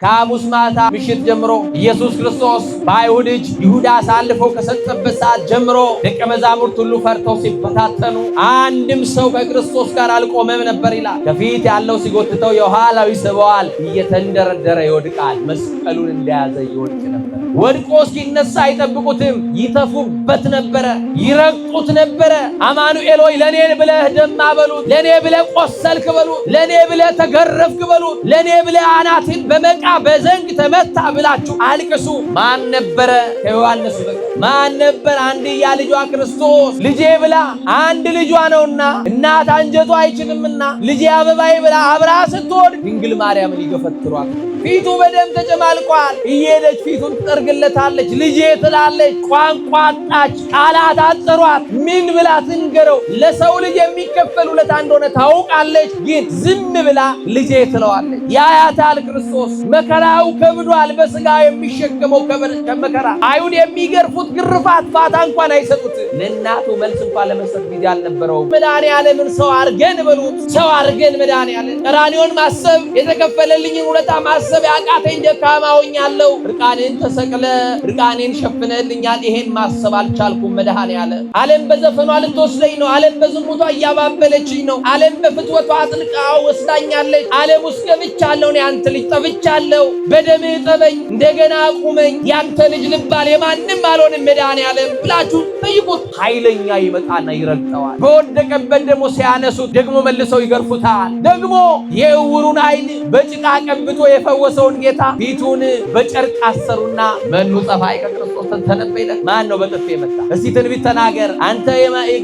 ከሐሙስ ማታ ምሽት ጀምሮ ኢየሱስ ክርስቶስ በአይሁድ እጅ ይሁዳ አሳልፎ ከሰጠበት ሰዓት ጀምሮ ደቀ መዛሙርት ሁሉ ፈርተው ሲበታተኑ አንድም ሰው ከክርስቶስ ጋር አልቆመም ነበር ይላል። ከፊት ያለው ሲጎትተው የኋላው ይስበዋል፣ እየተንደረደረ ይወድቃል። መስቀሉን እንደያዘ ይወድቅ ነበር። ወድቆ እስኪነሳ አይጠብቁትም፣ ይተፉበት ነበረ፣ ይረግጡት ነበረ። አማኑኤል ሆይ ለኔ ብለህ ደማ በሉት፣ ለኔ ብለህ ቆሰልክ በሉት፣ ለኔ ብለህ ተገረፍክ በሉት፣ ለኔ ብለህ አናትን በመቃ በዘንግ ተመታ ብላችሁ አልቅሱ። ማን ነበረ? ከዮሐንስ በቀር ማን ነበር? አንድያ ልጇ ክርስቶስ ልጄ ብላ አንድ ልጇ ነውና እናት አንጀቷ አይችልምና ልጄ አበባዬ ብላ አብራ ስትወድቅ ድንግል ማርያምን ይገፈትሯል። ፊቱ በደም ተጨማልቋል። እየሄደች ፊቱን ትጠርግለታለች። ልጄ ትላለች። ቋንቋ አጣች፣ ቃላት አጠሯት። ምን ብላ ትንገረው? ለሰው ልጅ የሚከፈል ውለታ እንደሆነ ታውቃለች፣ ግን ዝም ብላ ልጄ ትለዋለች። ያያታል ክርስቶስ። መከራው ከብዷል። በስጋ የሚሸከመው ከመከራ አይሁድ የሚገርፉት ግርፋት ፋታ እንኳን አይሰጡት። ለእናቱ መልስ እንኳን ለመስጠት ጊዜ አልነበረውም። መድኃኔዓለምን ሰው አርገን በሉት፣ ሰው አርገን መድኃኔዓለም ቀራንዮን ማሰብ የተከፈለልኝን ውለታ ማሰብ ያቃተኝ ደካማ ሆኛለሁ። እርቃኔን ተሰቅለ እርቃኔን ሸፍነልኛል። ይሄን ማሰብ አልቻልኩም። መድኃኔዓለም ዓለም በዘፈኗ ልትወስደኝ ነው። ዓለም በዝሙቷ እያባበለችኝ ነው። ዓለም በፍትወቷ አጥልቃ ወስዳኛለች። ዓለም ውስጥ ገብቻለሁ። እኔ አንተ ልጅ ጠፍቻለሁ። በደምህ ጠበኝ፣ እንደገና አቁመኝ። ያንተ ልጅ ልባል የማንም አልሆንም መድኃኔዓለም ብላችሁ ጠይቁት። ኃይለኛ ይመጣና ይረግጠዋል። በወደቀበት ደግሞ ሲያነሱት ደግሞ መልሰው ይገርፉታል። ደግሞ የዕውሩን ዓይን በጭቃ ቀብቶ የፈወሰውን ጌታ ፊቱን በጨርቅ አሰሩና መኑ ጸፋይ ከክርስቶስ ተነበይለ። ማን ነው በጥፊ የመታ? እስቲ ትንቢት ተናገር አንተ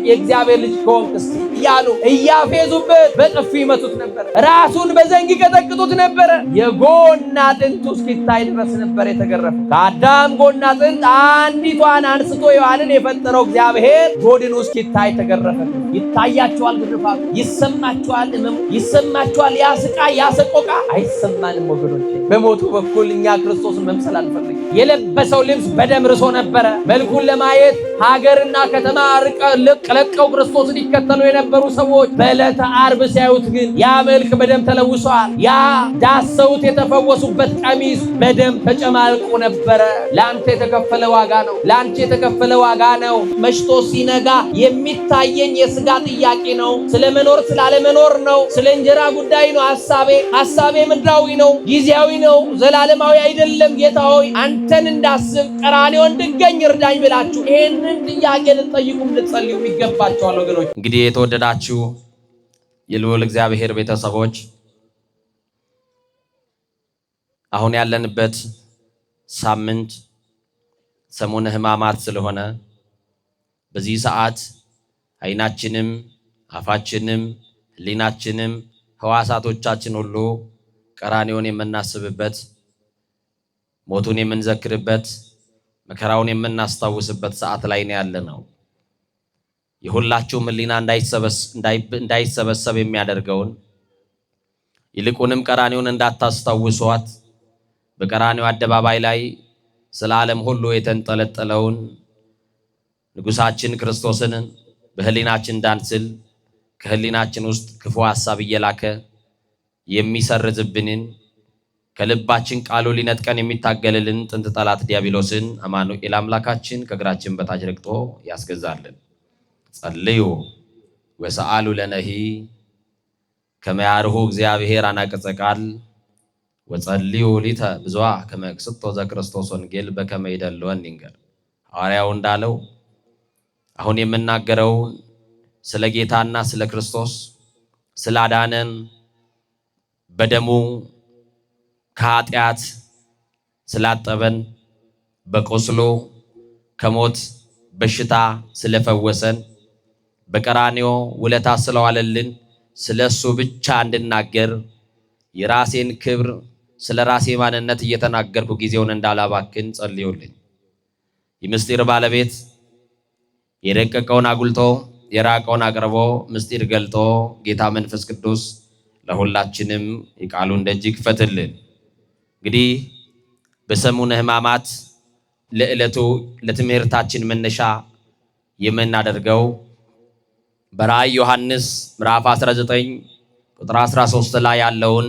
የእግዚአብሔር ልጅ ከሆንክ እስቲ እያሉ እያፌዙበት በጥፊ ይመቱት ነበር። ራሱን በዘንግ ይቀጠቅጡት ነበረ። የጎን አጥንቱ እስኪታይ ድረስ ነበር የተገረፈ። ከአዳም ጎን አጥንት አንዲቷን አንስቶ ሔዋንን የፈጠረው እግዚአብሔር ጎድኑ እስኪታይ ተገረፈ። ይታያቸዋል ግርፋቱ፣ ይሰማቸዋል ሕመሙ፣ ይሰማቸዋል ያ ስቃይ ያ ሰቆቃ። አይሰማንም ወገኖቼ። በሞቱ በኩል እኛ ክርስቶስን መምሰል አንፈልግም። የለበሰው ልብስ በደም ርሶ ነበረ። መልኩን ለማየት ሀገርና ከተማ ለቀው ክርስቶስን ይከተሉ የነበሩ ሰዎች በዕለተ ዓርብ ሲያዩት ግን ያ መልክ በደም ተለውሷል። ያ ዳሰውት የተፈወሱበት ቀሚስ በደም ተጨማልቆ ነበረ። ለአንተ የተከፈለ ዋጋ ነው። ለአንቺ የተከፈለ ዋጋ ነው። መሽቶ ሲነጋ የሚታየኝ የስጋ ጥያቄ ነው። ስለ መኖር ስላለመኖር ነው። ስለ እንጀራ ጉዳይ ነው። ሐሳቤ ምድራዊ ነው፣ ጊዜያዊ ነው፣ ዘላለማዊ አይደለም። ጌታ ሆይ አንተን እንዳስብ ቀራንዮ እንድገኝ እርዳኝ ብላችሁ ይሄንን ጥያቄ ልትጠይቁም ልትጸልዩ ይገባችኋል ወገኖች። እንግዲህ የተወደዳችሁ የልዑል እግዚአብሔር ቤተሰቦች አሁን ያለንበት ሳምንት ሰሙነ ሕማማት ስለሆነ በዚህ ሰዓት ዓይናችንም አፋችንም ሕሊናችንም ሕዋሳቶቻችን ሁሉ ቀራንዮን የምናስብበት፣ ሞቱን የምንዘክርበት፣ መከራውን የምናስታውስበት ሰዓት ላይ ነው ያለነው። የሁላችሁም ሕሊና እንዳይሰበሰብ የሚያደርገውን ይልቁንም ቀራንዮን እንዳታስታውሷት በቀራንዮ አደባባይ ላይ ስለ ዓለም ሁሉ የተንጠለጠለውን ንጉሳችን ክርስቶስን በሕሊናችን እንዳንስል ከሕሊናችን ውስጥ ክፉ ሐሳብ እየላከ የሚሰርዝብንን ከልባችን ቃሉ ሊነጥቀን የሚታገልልን ጥንት ጠላት ዲያብሎስን አማኑኤል አምላካችን ከእግራችን በታች ረግጦ ያስገዛልን። ጸልዩ ወሰአሉ ለነሂ ከመያርሁ እግዚአብሔር አናቅጸ ቃል ወጸልዩ ሊተ ብዙዋ ከመክስቶ ዘክርስቶስ ወንጌል በከመ ይደልወን ይንገር። ሐዋርያው እንዳለው አሁን የምናገረው ስለ ጌታና ስለ ክርስቶስ ስላዳነን በደሙ ከኃጢአት ስላጠበን በቆስሎ ከሞት በሽታ ስለፈወሰን በቀራንዮ ውለታ ስለዋለልን ስለሱ ብቻ እንድናገር የራሴን ክብር ስለ ራሴ ማንነት እየተናገርኩ ጊዜውን እንዳላባክን ጸልዩልኝ። የምስጢር ባለቤት የረቀቀውን አጉልቶ የራቀውን አቅርቦ ምስጢር ገልጦ ጌታ መንፈስ ቅዱስ ለሁላችንም የቃሉን ደጅ ይክፈትልን። እንግዲህ በሰሙነ ሕማማት ለዕለቱ ለትምህርታችን መነሻ የምናደርገው በራእይ ዮሐንስ ምዕራፍ 19 ቁጥር 13 ላይ ያለውን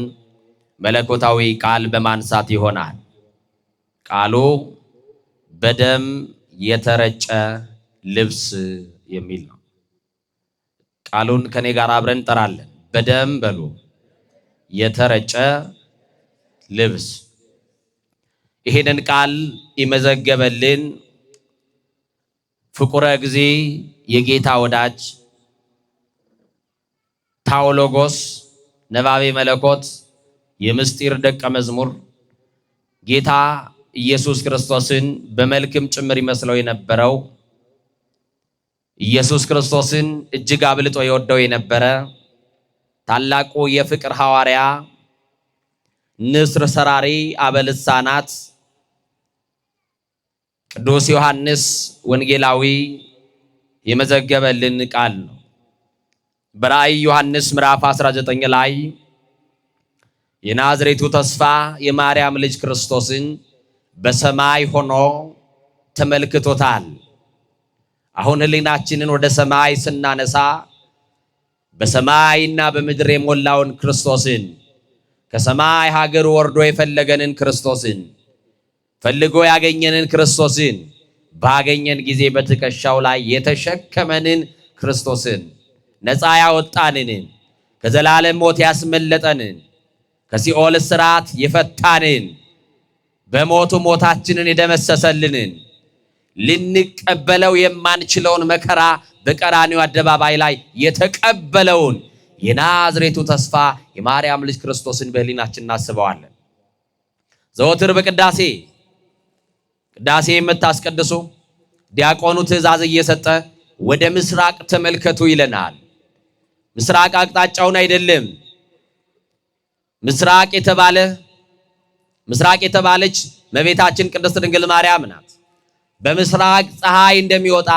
መለኮታዊ ቃል በማንሳት ይሆናል። ቃሉ በደም የተረጨ ልብስ የሚል ነው። ቃሉን ከኔ ጋር አብረን እንጠራለን። በደም በሉ የተረጨ ልብስ። ይሄንን ቃል ይመዘገበልን ፍቁረ ጊዜ የጌታ ወዳጅ ታኦሎጎስ ነባቤ መለኮት የምስጢር ደቀ መዝሙር ጌታ ኢየሱስ ክርስቶስን በመልክም ጭምር ይመስለው የነበረው ኢየሱስ ክርስቶስን እጅግ አብልጦ የወደው የነበረ ታላቁ የፍቅር ሐዋርያ ንስር ሰራሪ አበልሳናት ቅዱስ ዮሐንስ ወንጌላዊ የመዘገበልን ቃል ነው። በራእይ ዮሐንስ ምዕራፍ 19 ላይ የናዝሬቱ ተስፋ የማርያም ልጅ ክርስቶስን በሰማይ ሆኖ ተመልክቶታል። አሁን ህሊናችንን ወደ ሰማይ ስናነሳ በሰማይና በምድር የሞላውን ክርስቶስን ከሰማይ ሀገር ወርዶ የፈለገንን ክርስቶስን ፈልጎ ያገኘንን ክርስቶስን ባገኘን ጊዜ በትከሻው ላይ የተሸከመንን ክርስቶስን ነፃ ያወጣንን ከዘላለም ሞት ያስመለጠንን ከሲኦል እስራት የፈታንን በሞቱ ሞታችንን የደመሰሰልንን ልንቀበለው የማንችለውን መከራ በቀራንዮ አደባባይ ላይ የተቀበለውን የናዝሬቱ ተስፋ የማርያም ልጅ ክርስቶስን በህሊናችን እናስበዋለን። ዘወትር በቅዳሴ የምታስቀድሱ ዲያቆኑ ትእዛዝ እየሰጠ ወደ ምስራቅ ተመልከቱ ይለናል። ምስራቅ አቅጣጫውን አይደለም። ምስራቅ የተባለች እመቤታችን ቅድስት ድንግል ማርያም ናት። በምስራቅ ፀሐይ እንደሚወጣ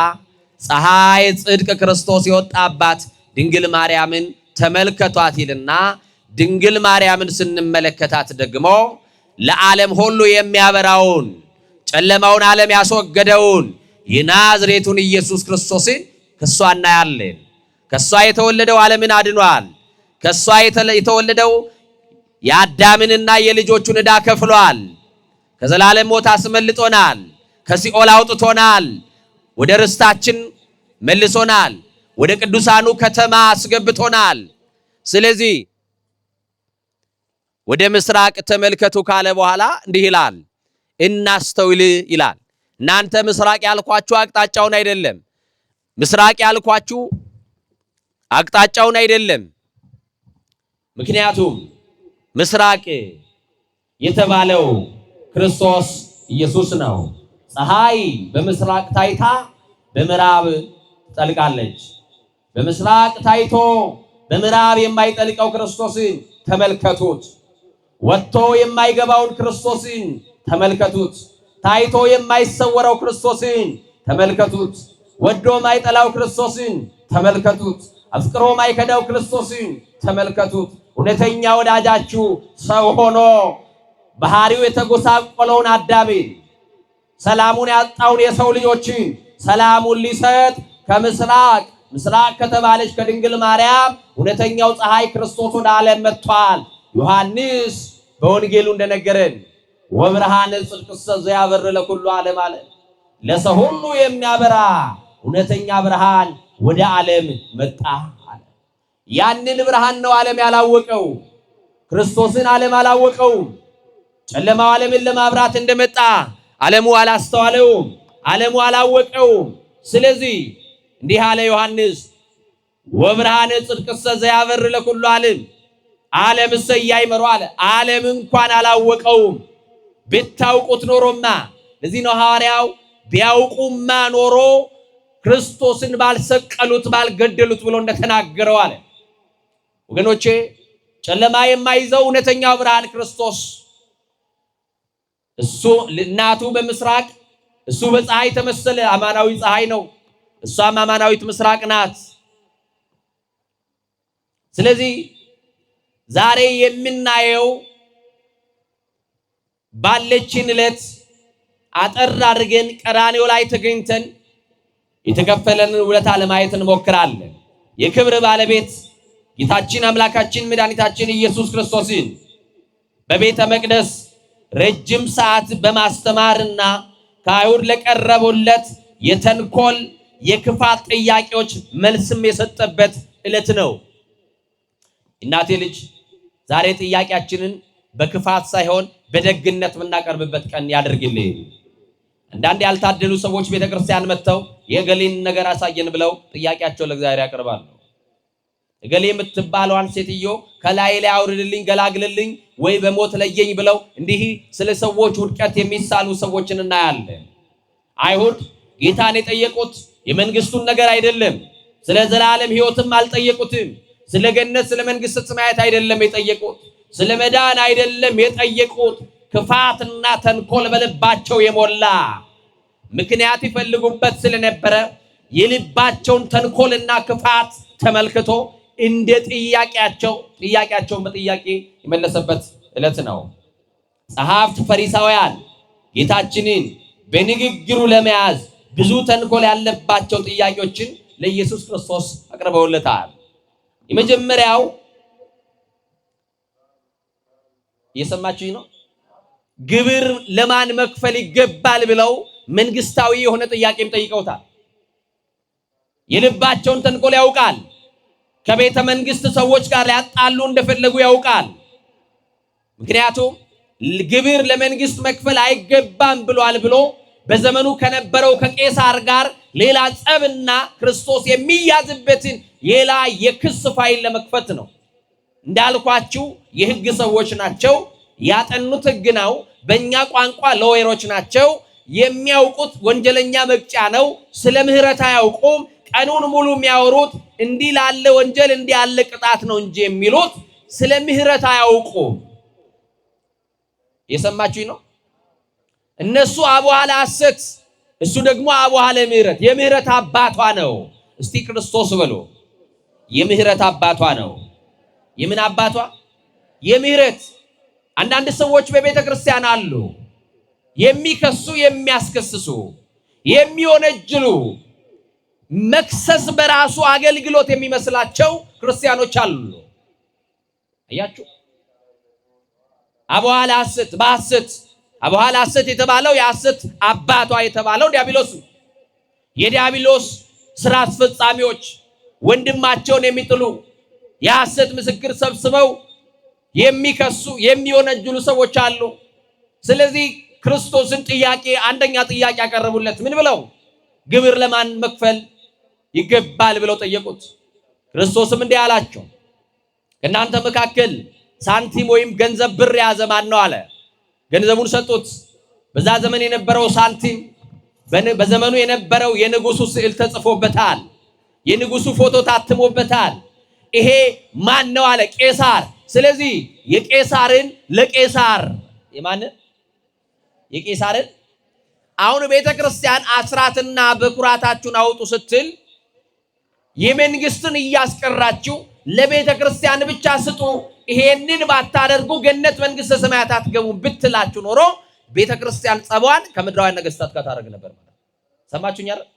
ፀሐይ ጽድቅ ክርስቶስ የወጣባት ድንግል ማርያምን ተመልከቷት ይልና ድንግል ማርያምን ስንመለከታት ደግሞ ለዓለም ሁሉ የሚያበራውን ጨለማውን ዓለም ያስወገደውን የናዝሬቱን ኢየሱስ ክርስቶስን ከሷ እናያለን። ከሷ የተወለደው ዓለምን አድኗል። ከሷ የተወለደው የአዳምንና የልጆቹን ዕዳ ከፍሏል። ከዘላለም ሞት አስመልጦናል። ከሲኦል አውጥቶናል። ወደ ርስታችን መልሶናል። ወደ ቅዱሳኑ ከተማ አስገብቶናል። ስለዚህ ወደ ምስራቅ ተመልከቱ ካለ በኋላ እንዲህ ይላል፣ እናስተውል ይላል። እናንተ ምስራቅ ያልኳችሁ አቅጣጫውን አይደለም። ምስራቅ ያልኳችሁ አቅጣጫውን አይደለም። ምክንያቱም ምስራቅ የተባለው ክርስቶስ ኢየሱስ ነው። ፀሐይ በምስራቅ ታይታ በምዕራብ ትጠልቃለች። በምስራቅ ታይቶ በምዕራብ የማይጠልቀው ክርስቶስን ተመልከቱት። ወጥቶ የማይገባውን ክርስቶስን ተመልከቱት። ታይቶ የማይሰወረው ክርስቶስን ተመልከቱት። ወዶ ማይጠላው ክርስቶስን ተመልከቱት። አፍቅሮ ማይከዳው ክርስቶስን ተመልከቱት። እውነተኛ ወዳጃችሁ ሰው ሆኖ ባህሪው የተጎሳቆለውን አዳምን ሰላሙን ያጣውን የሰው ልጆችን ሰላሙን ሊሰጥ ከምስራቅ ከተባለች ከድንግል ማርያም እውነተኛው ፀሐይ ክርስቶስ ወደ ዓለም መጥቷል። ዮሐንስ በወንጌሉ እንደነገረን ወብርሃነ ጽድቅሰ ዘያበር ለኩሉ ዓለም አለ። ለሰው ሁሉ የሚያበራ እውነተኛ ብርሃን ወደ ዓለም መጣ አለ። ያንን ብርሃን ነው ዓለም ያላወቀው። ክርስቶስን ዓለም አላወቀውም። ጨለማው ዓለምን ለማብራት እንደመጣ ዓለሙ አላስተዋለውም። ዓለሙ አላወቀውም። ስለዚህ እንዲህ አለ ዮሐንስ ወብርሃነ ጽድቅሰ ዘያበር ለኩሉ ዓለም ዓለም እሰያይመሩ አለ። ዓለም እንኳን አላወቀውም። ብታውቁት ኖሮማ ለዚህ ነው ሐዋርያው ቢያውቁማ ኖሮ ክርስቶስን ባልሰቀሉት ባልገደሉት ብሎ እንደተናገረው አለ። ወገኖቼ ጨለማ የማይዘው እውነተኛው ብርሃን ክርስቶስ እሱ እናቱ በምስራቅ እሱ በፀሐይ ተመሰለ። አማናዊ ፀሐይ ነው፣ እሷም አማናዊት ምስራቅ ናት። ስለዚህ ዛሬ የምናየው ባለችን ዕለት አጠር አድርገን ቀራንዮ ላይ ተገኝተን የተከፈለንን ውለታ ለማየት እንሞክራለን። የክብር ባለቤት ጌታችን አምላካችን መድኃኒታችን ኢየሱስ ክርስቶስን በቤተ መቅደስ ረጅም ሰዓት በማስተማርና ከአይሁድ ለቀረቡለት የተንኮል የክፋት ጥያቄዎች መልስም የሰጠበት ዕለት ነው። እናቴ ልጅ ዛሬ ጥያቄያችንን በክፋት ሳይሆን በደግነት የምናቀርብበት ቀን ያደርግልኝ። አንዳንድ ያልታደሉ ሰዎች ቤተክርስቲያን መጥተው የገሌን ነገር አሳየን ብለው ጥያቄያቸው ለእግዚአብሔር ያቀርባሉ። እገሌ የምትባለዋን ሴትዮ ከላይ ላይ አውርድልኝ፣ ገላግልልኝ ወይ በሞት ለየኝ ብለው እንዲህ ስለ ሰዎች ውድቀት የሚሳሉ ሰዎችን እናያለን። አይሁድ ጌታን የጠየቁት የመንግስቱን ነገር አይደለም፣ ስለ ዘላለም ሕይወትም አልጠየቁትም። ስለ ገነት ስለ መንግስት ሰማያት አይደለም የጠየቁት፣ ስለ መዳን አይደለም የጠየቁት። ክፋትና ተንኮል በልባቸው የሞላ ምክንያት ይፈልጉበት ስለነበረ የልባቸውን ተንኮልና ክፋት ተመልክቶ እንደ ጥያቄያቸውን በጥያቄ የመለሰበት ዕለት ነው። ጸሐፍት ፈሪሳውያን ጌታችንን በንግግሩ ለመያዝ ብዙ ተንኮል ያለባቸው ጥያቄዎችን ለኢየሱስ ክርስቶስ አቅርበውለታል። የመጀመሪያው እየሰማችሁኝ ነው? ግብር ለማን መክፈል ይገባል ብለው መንግስታዊ የሆነ ጥያቄም ጠይቀውታል። የልባቸውን ተንኮል ያውቃል። ከቤተ መንግስት ሰዎች ጋር ሊያጣሉ እንደፈለጉ ያውቃል። ምክንያቱም ግብር ለመንግስት መክፈል አይገባም ብሏል ብሎ በዘመኑ ከነበረው ከቄሳር ጋር ሌላ ጸብና ክርስቶስ የሚያዝበትን ሌላ የክስ ፋይል ለመክፈት ነው። እንዳልኳችሁ የህግ ሰዎች ናቸው። ያጠኑት ህግ ነው። በእኛ ቋንቋ ሎየሮች ናቸው። የሚያውቁት ወንጀለኛ መቅጫ ነው። ስለ ምህረት አያውቁም። ቀኑን ሙሉ የሚያወሩት እንዲህ ላለ ወንጀል እንዲህ ያለ ቅጣት ነው እንጂ የሚሉት ስለ ምህረት አያውቁም። የሰማችሁኝ ነው? እነሱ አቡሃ ለሐሰት፣ እሱ ደግሞ አቡሃ ለምህረት። የምህረት አባቷ ነው። እስቲ ክርስቶስ በሉ። የምህረት አባቷ ነው። የምን አባቷ? የምህረት። አንዳንድ ሰዎች በቤተ ክርስቲያን አሉ የሚከሱ፣ የሚያስከስሱ፣ የሚወነጅሉ፣ መክሰስ በራሱ አገልግሎት የሚመስላቸው ክርስቲያኖች አሉ። አያችሁ? አቡሃ ለሐሰት፣ በሐሰት አቡሃ ለሐሰት የተባለው የሐሰት አባቷ የተባለው ዲያብሎስ ነው። የዲያብሎስ ስራ አስፈጻሚዎች ወንድማቸውን የሚጥሉ የሐሰት ምስክር ሰብስበው የሚከሱ የሚወነጅሉ ሰዎች አሉ። ስለዚህ ክርስቶስን አንደኛ ጥያቄ ያቀረቡለት ምን ብለው? ግብር ለማን መክፈል ይገባል ብለው ጠየቁት። ክርስቶስም እንዲህ አላቸው፣ ከእናንተ መካከል ሳንቲም ወይም ገንዘብ ብር የያዘ ማን ነው አለ። ገንዘቡን ሰጡት። በዛ ዘመን የነበረው ሳንቲም በዘመኑ የነበረው የንጉሱ ስዕል ተጽፎበታል። የንጉሱ ፎቶ ታትሞበታል። ይሄ ማን ነው አለ። ቄሳር። ስለዚህ የቄሳርን ለቄሳር የቄሳርን አሁን ቤተ ክርስቲያን አስራትና በኩራታችሁን አውጡ ስትል የመንግስትን እያስቀራችሁ ለቤተ ክርስቲያን ብቻ ስጡ፣ ይሄንን ባታደርጉ ገነት መንግስተ ሰማያት አትገቡም ብትላችሁ ኖሮ ቤተ ክርስቲያን ጸቧን ከምድራዊ ነገስታት ጋር ታደርግ ነበር ማለት። ሰማችሁኝ አይደል?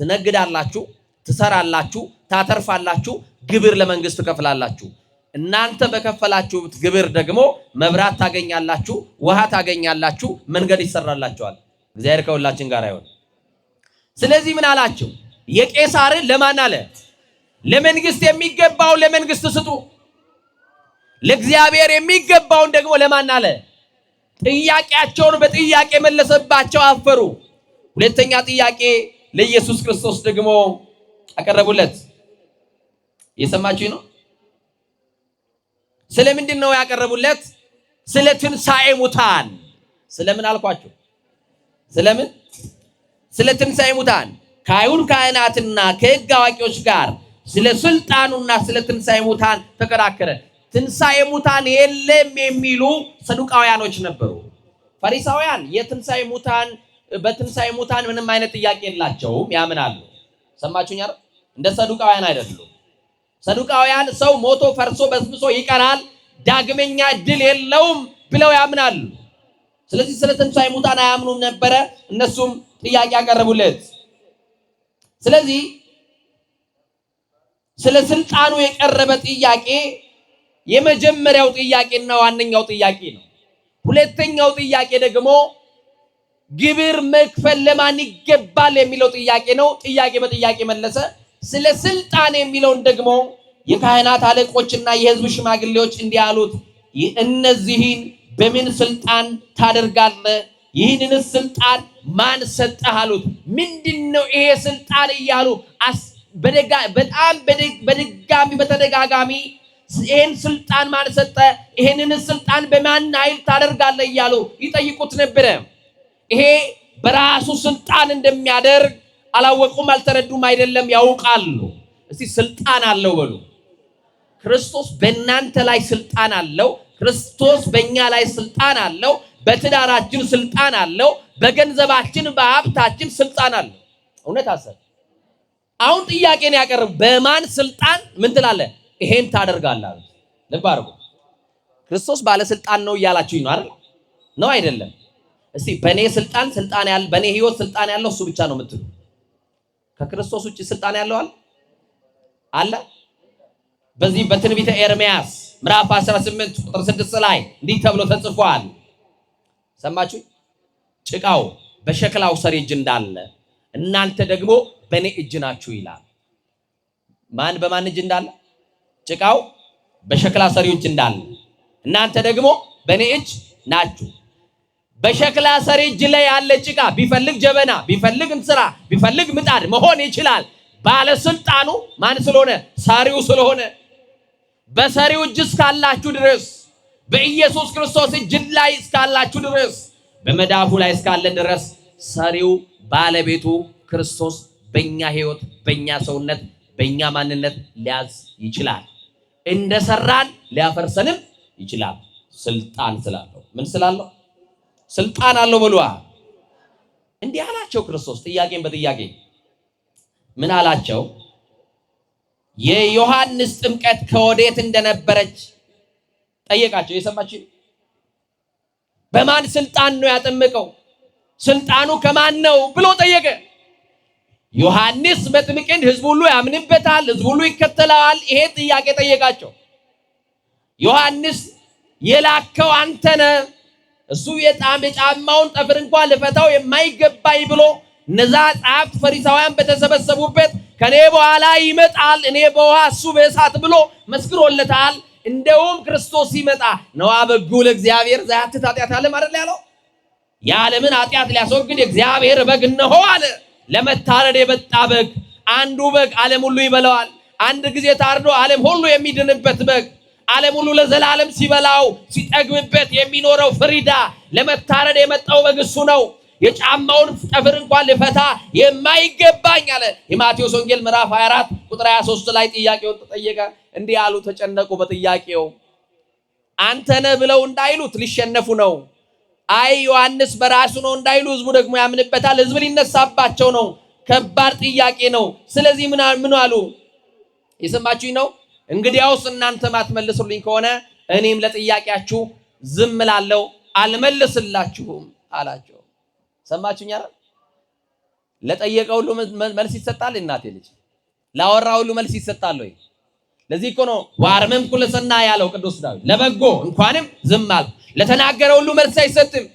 ትነግዳላችሁ፣ ትሰራላችሁ፣ ታተርፋላችሁ፣ ግብር ለመንግስት ትከፍላላችሁ። እናንተ በከፈላችሁት ግብር ደግሞ መብራት ታገኛላችሁ፣ ውሃ ታገኛላችሁ፣ መንገድ ይሰራላችኋል። እግዚአብሔር ከሁላችን ጋር ይሁን። ስለዚህ ምን አላችሁ? የቄሳርን ለማን አለ? ለመንግስት የሚገባው ለመንግስት ስጡ፣ ለእግዚአብሔር የሚገባውን ደግሞ ለማን አለ? ጥያቄያቸውን በጥያቄ መለሰባቸው፣ አፈሩ። ሁለተኛ ጥያቄ ለኢየሱስ ክርስቶስ ደግሞ አቀረቡለት። የሰማችሁኝ ነው? ስለምንድን ነው ያቀረቡለት? ስለ ትንሣኤ ሙታን። ስለምን አልኳችሁ? ስለምን? ስለ ትንሣኤ ሙታን ከአይሁድ ካህናትና ከሕግ አዋቂዎች ጋር ስለ ስልጣኑና ስለ ትንሣኤ ሙታን ተከራከረ። ትንሣኤ ሙታን የለም የሚሉ ሰዱቃውያኖች ነበሩ። ፈሪሳውያን በትንሣኤ ሙታን ምንም አይነት ጥያቄ የላቸውም፣ ያምናሉ። ሰማችሁኝ አይደል? እንደ ሰዱቃውያን አይደሉም። ሰዱቃውያን ሰው ሞቶ ፈርሶ በስብሶ ይቀራል፣ ዳግመኛ ድል የለውም ብለው ያምናሉ። ስለዚህ ስለ ትንሣኤ ሙታን አያምኑም ነበረ። እነሱም ጥያቄ ያቀረቡለት። ስለዚህ ስለ ስልጣኑ የቀረበ ጥያቄ የመጀመሪያው ጥያቄና ዋነኛው ጥያቄ ነው። ሁለተኛው ጥያቄ ደግሞ ግብር መክፈል ለማን ይገባል የሚለው ጥያቄ ነው። ጥያቄ በጥያቄ መለሰ። ስለ ስልጣን የሚለውን ደግሞ የካህናት አለቆችና የሕዝብ ሽማግሌዎች እንዲህ አሉት፣ እነዚህን በምን ስልጣን ታደርጋለህ? ይህንን ስልጣን ማን ሰጠህ አሉት። ምንድነው ይሄ ስልጣን እያሉ በጣም በተደጋጋሚ ይሄን ስልጣን ማን ሰጠ? ይሄንን ስልጣን በማን ኃይል ታደርጋለህ እያሉ ይጠይቁት ነበር። ይሄ በራሱ ስልጣን እንደሚያደርግ አላወቁም፣ አልተረዱም። አይደለም ያውቃሉ። እስቲ ስልጣን አለው በሉ። ክርስቶስ በእናንተ ላይ ስልጣን አለው። ክርስቶስ በእኛ ላይ ስልጣን አለው። በትዳራችን ስልጣን አለው። በገንዘባችን በሀብታችን ስልጣን አለው። እውነት አሰብ አሁን ጥያቄን ያቀርብ በማን ስልጣን ምን ትላለህ? ይሄን ታደርጋለህ። ልብ አድርጉ። ክርስቶስ ባለስልጣን ነው እያላችሁኝ ነው አይደል? ነው አይደለም? እስቲ በኔ ስልጣን ያለ በኔ ህይወት ስልጣን ያለው እሱ ብቻ ነው የምትሉ። ከክርስቶስ ውጪ ስልጣን ያለው አለ? በዚህ በትንቢተ ኤርምያስ ምዕራፍ 18 ቁጥር 6 ላይ እንዲህ ተብሎ ተጽፏል። ሰማችሁ? ጭቃው በሸክላው ሰሪ እጅ እንዳለ እናንተ ደግሞ በኔ እጅ ናችሁ ይላል። ማን በማን እጅ እንዳለ? ጭቃው በሸክላ ሰሪው እጅ እንዳለ እናንተ ደግሞ በኔ እጅ ናችሁ። በሸክላ ሰሪ እጅ ላይ ያለ ጭቃ ቢፈልግ ጀበና፣ ቢፈልግ እንስራ፣ ቢፈልግ ምጣድ መሆን ይችላል። ባለስልጣኑ ማን ስለሆነ? ሰሪው ስለሆነ። በሰሪው እጅ እስካላችሁ ድረስ፣ በኢየሱስ ክርስቶስ እጅ ላይ እስካላችሁ ድረስ፣ በመዳፉ ላይ እስካለ ድረስ ሰሪው ባለቤቱ ክርስቶስ በእኛ ህይወት፣ በእኛ ሰውነት፣ በእኛ ማንነት ሊያዝ ይችላል። እንደሰራን ሊያፈርሰንም ይችላል። ስልጣን ስላለው። ምን ስላለው? ስልጣን አለው ብሏ። እንዲህ አላቸው ክርስቶስ ጥያቄን በጥያቄ ምን አላቸው? የዮሐንስ ጥምቀት ከወዴት እንደነበረች ጠየቃቸው። የሰማችሁ? በማን ስልጣን ነው ያጠመቀው? ስልጣኑ ከማን ነው ብሎ ጠየቀ። ዮሐንስ መጥምቅን ህዝብ ሁሉ ያምንበታል፣ ህዝብ ሁሉ ይከተላል። ይሄ ጥያቄ ጠየቃቸው። ዮሐንስ የላከው አንተ ነህ፣ እሱ የጫማውን ጠፍር እንኳን ልፈታው የማይገባኝ ብሎ እነዛ ጸሐፍት ፈሪሳውያን በተሰበሰቡበት ከኔ በኋላ ይመጣል፣ እኔ በውሃ እሱ በእሳት ብሎ መስክሮለታል። እንደውም ክርስቶስ ሲመጣ ነዋ በጉ ለእግዚአብሔር ዘያትት ኃጢአት ዓለም አይደል ያለው? የዓለምን ኃጢአት ሊያስወግድ የእግዚአብሔር በግ እነሆ አለ። ለመታረድ የመጣ በግ። አንዱ በግ ዓለም ሁሉ ይበላዋል። አንድ ጊዜ ታርዶ ዓለም ሁሉ የሚድንበት በግ፣ ዓለም ሁሉ ለዘላለም ሲበላው ሲጠግብበት የሚኖረው ፍሪዳ። ለመታረድ የመጣው በግ እሱ ነው። የጫማውን ጠፍር እንኳን ልፈታ የማይገባኝ አለ። የማቴዎስ ወንጌል ምዕራፍ 24 ቁጥር 23 ላይ ጥያቄውን ተጠየቀ። እንዲህ ያሉ ተጨነቁ በጥያቄው። አንተ ነህ ብለው እንዳይሉት ሊሸነፉ ነው። አይ ዮሐንስ በራሱ ነው እንዳይሉ ህዝቡ ደግሞ ያምንበታል። ህዝብ ሊነሳባቸው ነው። ከባድ ጥያቄ ነው። ስለዚህ ምን አሉ? የሰማችሁኝ ነው። እንግዲያውስ እናንተ ማትመልሱልኝ ከሆነ እኔም ለጥያቄያችሁ ዝም እላለሁ፣ አልመልስላችሁም አላቸው። ሰማችሁኝ አይደል? ለጠየቀ ሁሉ መልስ ይሰጣል። እናቴ ልጅ ላወራ ሁሉ መልስ ይሰጣል ወይ? ለዚህ እኮ ነው ዋርመምኩ ለሰናይ ያለው ቅዱስ ዳዊት። ለበጎ እንኳንም ዝም አልኩ፣ ለተናገረ ሁሉ መልስ አይሰጥም።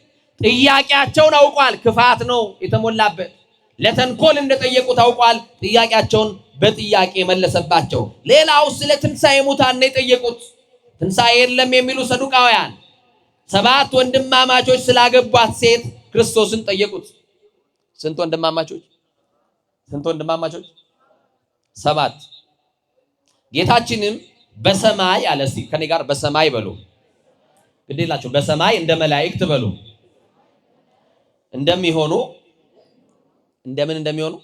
ጥያቄያቸውን አውቋል። ክፋት ነው የተሞላበት። ለተንኮል እንደጠየቁ ታውቋል። ጥያቄያቸውን በጥያቄ መለሰባቸው። ሌላው ስለ ትንሣኤ ሙታን ነው የጠየቁት። ትንሣኤ የለም የሚሉ ሰዱቃውያን 7 ወንድማማቾች ስላገቧት ሴት ክርስቶስን ጠየቁት። ስንት ወንድማማቾች? 7። ጌታችንም በሰማይ አለ። እስቲ ከኔ ጋር በሰማይ በሉ። ግዴላችሁ በሰማይ እንደ መላእክት በሉ። እንደሚሆኑ እንደምን እንደሚሆኑ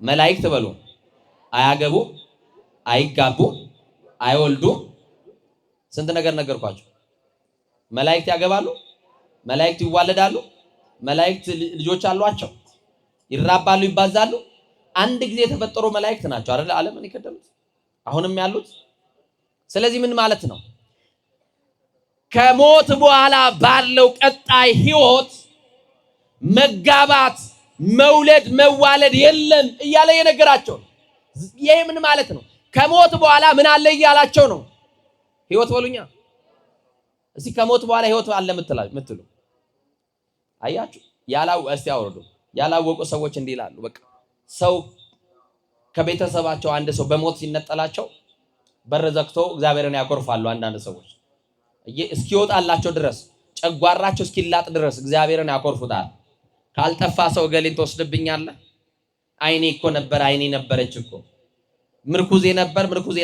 መላእክት በሉ። አያገቡ፣ አይጋቡ፣ አይወልዱ። ስንት ነገር ነገርኳችሁ። መላእክት ያገባሉ፣ መላእክት ይዋለዳሉ፣ መላእክት ልጆች አሏቸው፣ ይራባሉ፣ ይባዛሉ። አንድ ጊዜ የተፈጠሩ መላእክት ናቸው አይደል? ዓለምን የከደሉት አሁንም ያሉት። ስለዚህ ምን ማለት ነው? ከሞት በኋላ ባለው ቀጣይ ህይወት መጋባት፣ መውለድ፣ መዋለድ የለም እያለ የነገራቸው። ይሄ ምን ማለት ነው? ከሞት በኋላ ምን አለ እያላቸው ነው? ህይወት በሉኛ እስቲ ከሞት በኋላ ህይወት አለ ምትሉ አያችሁ እስቲ አውርዱ ያላወቁ ሰዎች እንዲህ ይላሉ በቃ ሰው ከቤተሰባቸው አንድ ሰው በሞት ሲነጠላቸው በር ዘግቶ እግዚአብሔርን ያኮርፋሉ አንዳንድ ሰዎች እስኪወጣላቸው ድረስ ጨጓራቸው እስኪላጥ ድረስ እግዚአብሔርን ያኮርፉታል ካልጠፋ ሰው ገሊን ተወስድብኛለህ አይኔ እኮ ነበር አይኔ ነበረች እኮ ምርኩዜ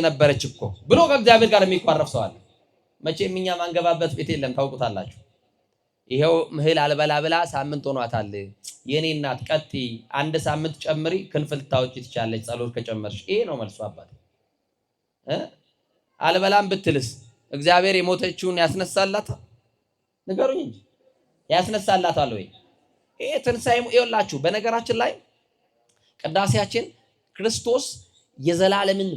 ነበረች እኮ ብሎ ከእግዚአብሔር ጋር የሚቋረፍ ሰው አለ መቼም እኛ ማንገባበት ቤት የለም ታውቁታላችሁ ይሄው ምህል አልበላ ብላ ሳምንት ሆኗታል የኔ እናት ቀጥ አንድ ሳምንት ጨምሪ ክንፍል ታውጪ ትቻለች ጸሎት ከጨመርሽ ይሄ ነው መልሱ አባት አልበላም ብትልስ እግዚአብሔር የሞተችውን ያስነሳላታል ንገሩኝ እንጂ ያስነሳላታል ወይ ይሄ ትንሳኤ ይወላችሁ በነገራችን ላይ ቅዳሴያችን ክርስቶስ የዘላለምን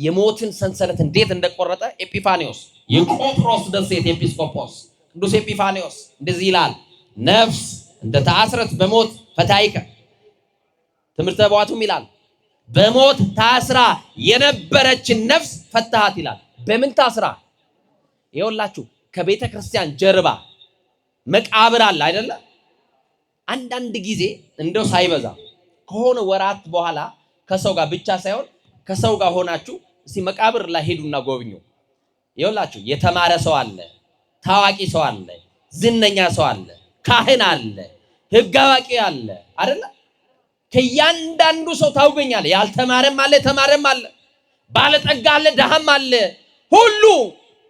የሞትን ሰንሰለት እንዴት እንደቆረጠ ኤጲፋኒዮስ የቆጵሮስ ደሴት ኤጲስቆጶስ ቅዱስ ኤጲፋኒዮስ እንደዚህ ይላል ነፍስ እንደ ታስረት በሞት ፈታይከ ትምህርተ ቧቱም ይላል በሞት ታስራ የነበረችን ነፍስ ፈታሃት ይላል በምን ታስራ ይወላችሁ ከቤተ ክርስቲያን ጀርባ መቃብር አለ አይደለ አንዳንድ ጊዜ እንደው ሳይበዛ ከሆነ ወራት በኋላ ከሰው ጋር ብቻ ሳይሆን ከሰው ጋር ሆናችሁ እስቲ መቃብር ላይ ሄዱና ጎብኙ ይወላችሁ የተማረ ሰው አለ ታዋቂ ሰው አለ ዝነኛ ሰው አለ ካህን አለ ህግ አዋቂ አለ አይደለ ከያንዳንዱ ሰው ታውገኛለ ያልተማረም አለ ተማረም አለ ባለጠጋ አለ ደሃም አለ ሁሉ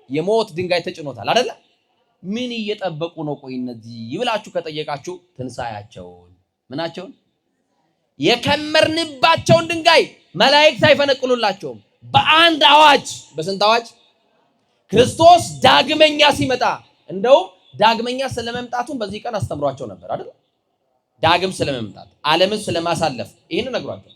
የሞት ድንጋይ ተጭኖታል አይደለ ምን እየጠበቁ ነው ቆይ እነዚህ ይብላችሁ ከጠየቃችሁ ትንሳያቸውን ምናቸውን የከመርንባቸውን ድንጋይ መላእክት አይፈነቅሉላቸውም በአንድ አዋጅ በስንት አዋጅ ክርስቶስ ዳግመኛ ሲመጣ እንደው ዳግመኛ ስለመምጣቱን በዚህ ቀን አስተምሯቸው ነበር አይደል ዳግም ስለመምጣት ዓለምን ስለማሳለፍ ይሄን ነግሯቸው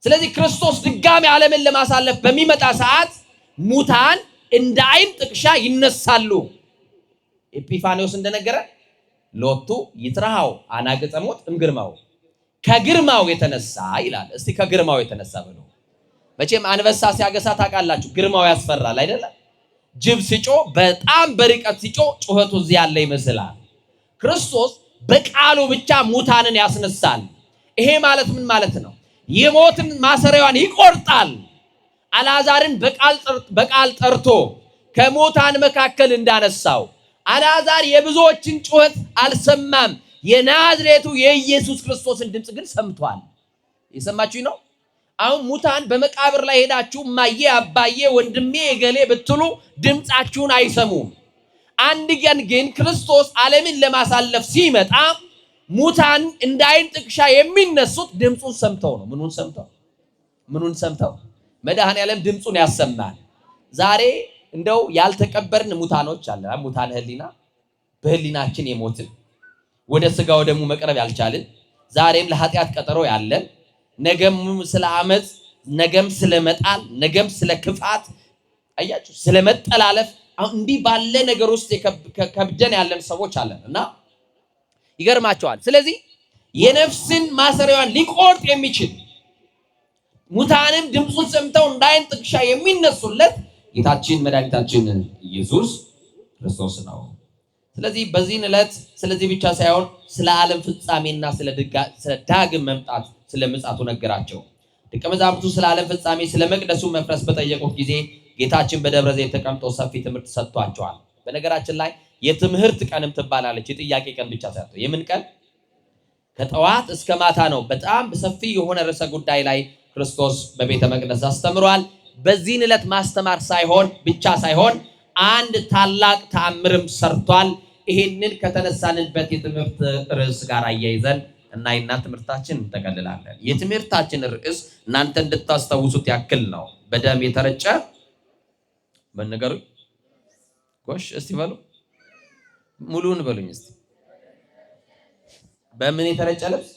ስለዚህ ክርስቶስ ድጋሚ ዓለምን ለማሳለፍ በሚመጣ ሰዓት ሙታን እንደ አይን ጥቅሻ ይነሳሉ ኤጲፋኒዮስ እንደነገረ ሎቱ ይትራሃው አናገጸ ሞት እምግርማው ከግርማው የተነሳ ይላል እስቲ ከግርማው የተነሳ ብሎ መቼም አንበሳ ሲያገሳ ታውቃላችሁ ግርማው ያስፈራል አይደለ ጅብ ሲጮ በጣም በርቀት ሲጮ ጩኸቱ እዚህ ያለ ይመስላል ክርስቶስ በቃሉ ብቻ ሙታንን ያስነሳል ይሄ ማለት ምን ማለት ነው የሞትን ማሰሪያዋን ይቆርጣል አልዓዛርን በቃል ጠርቶ ከሙታን መካከል እንዳነሳው አልዓዛር የብዙዎችን ጩኸት አልሰማም የናዝሬቱ የኢየሱስ ክርስቶስን ድምጽ ግን ሰምቷል የሰማችሁኝ ነው አሁን ሙታን በመቃብር ላይ ሄዳችሁ ማየ አባዬ ወንድሜ ገሌ ብትሉ ድምጻችሁን አይሰሙም አንድ ቀን ግን ክርስቶስ ዓለምን ለማሳለፍ ሲመጣ ሙታን እንደ አይን ጥቅሻ የሚነሱት ድምጹን ሰምተው ነው ምኑን ሰምተው መድኃኔዓለም ድምጹን ያሰማል ዛሬ እንደው ያልተቀበርን ሙታኖች አለ ሙታን ህሊና በህሊናችን የሞትን ወደ ስጋው ደሙ መቅረብ ያልቻልን ዛሬም ለኃጢአት ቀጠሮ ያለን ነገም ስለ አመጽ ነገም ስለ መጣል ነገም ስለ ክፋት አያችሁ ስለ መጠላለፍ እንዲህ ባለ ነገር ውስጥ ከብደን ያለን ሰዎች አለንና ይገርማቸዋል ስለዚህ የነፍስን ማሰሪያዋን ሊቆርጥ የሚችል ሙታንም ድምጹን ሰምተው እንዳይን ጥቅሻ የሚነሱለት ጌታችን መድኃኒታችን ኢየሱስ ክርስቶስ ነው ስለዚህ በዚህን ዕለት ስለዚህ ብቻ ሳይሆን ስለ ዓለም ፍጻሜና ስለ ዳግም መምጣት ስለ ምጽአቱ ነገራቸው ደቀ መዛሙርቱ ስለ ዓለም ፍጻሜ ስለ መቅደሱ መፍረስ በጠየቁት ጊዜ ጌታችን በደብረ ዘይት ተቀምጦ ሰፊ ትምህርት ሰጥቷቸዋል በነገራችን ላይ የትምህርት ቀንም ትባላለች የጥያቄ ቀን ብቻ ሳይሆን የምን ቀን ከጠዋት እስከ ማታ ነው በጣም ሰፊ የሆነ ርዕሰ ጉዳይ ላይ ክርስቶስ በቤተ መቅደስ አስተምሯል በዚህን ዕለት ማስተማር ብቻ ሳይሆን አንድ ታላቅ ተአምርም ሰርቷል ይሄንን ከተነሳንበት የትምህርት ርዕስ ጋር አያይዘን እናይና ትምህርታችን እንጠቀልላለን የትምህርታችን ርዕስ እናንተ እንድታስተውሱት ያክል ነው በደም የተረጨ በነገሩ ጎሽ እስቲ በሉ ሙሉን በሉኝ እስቲ በምን የተረጨ ልብስ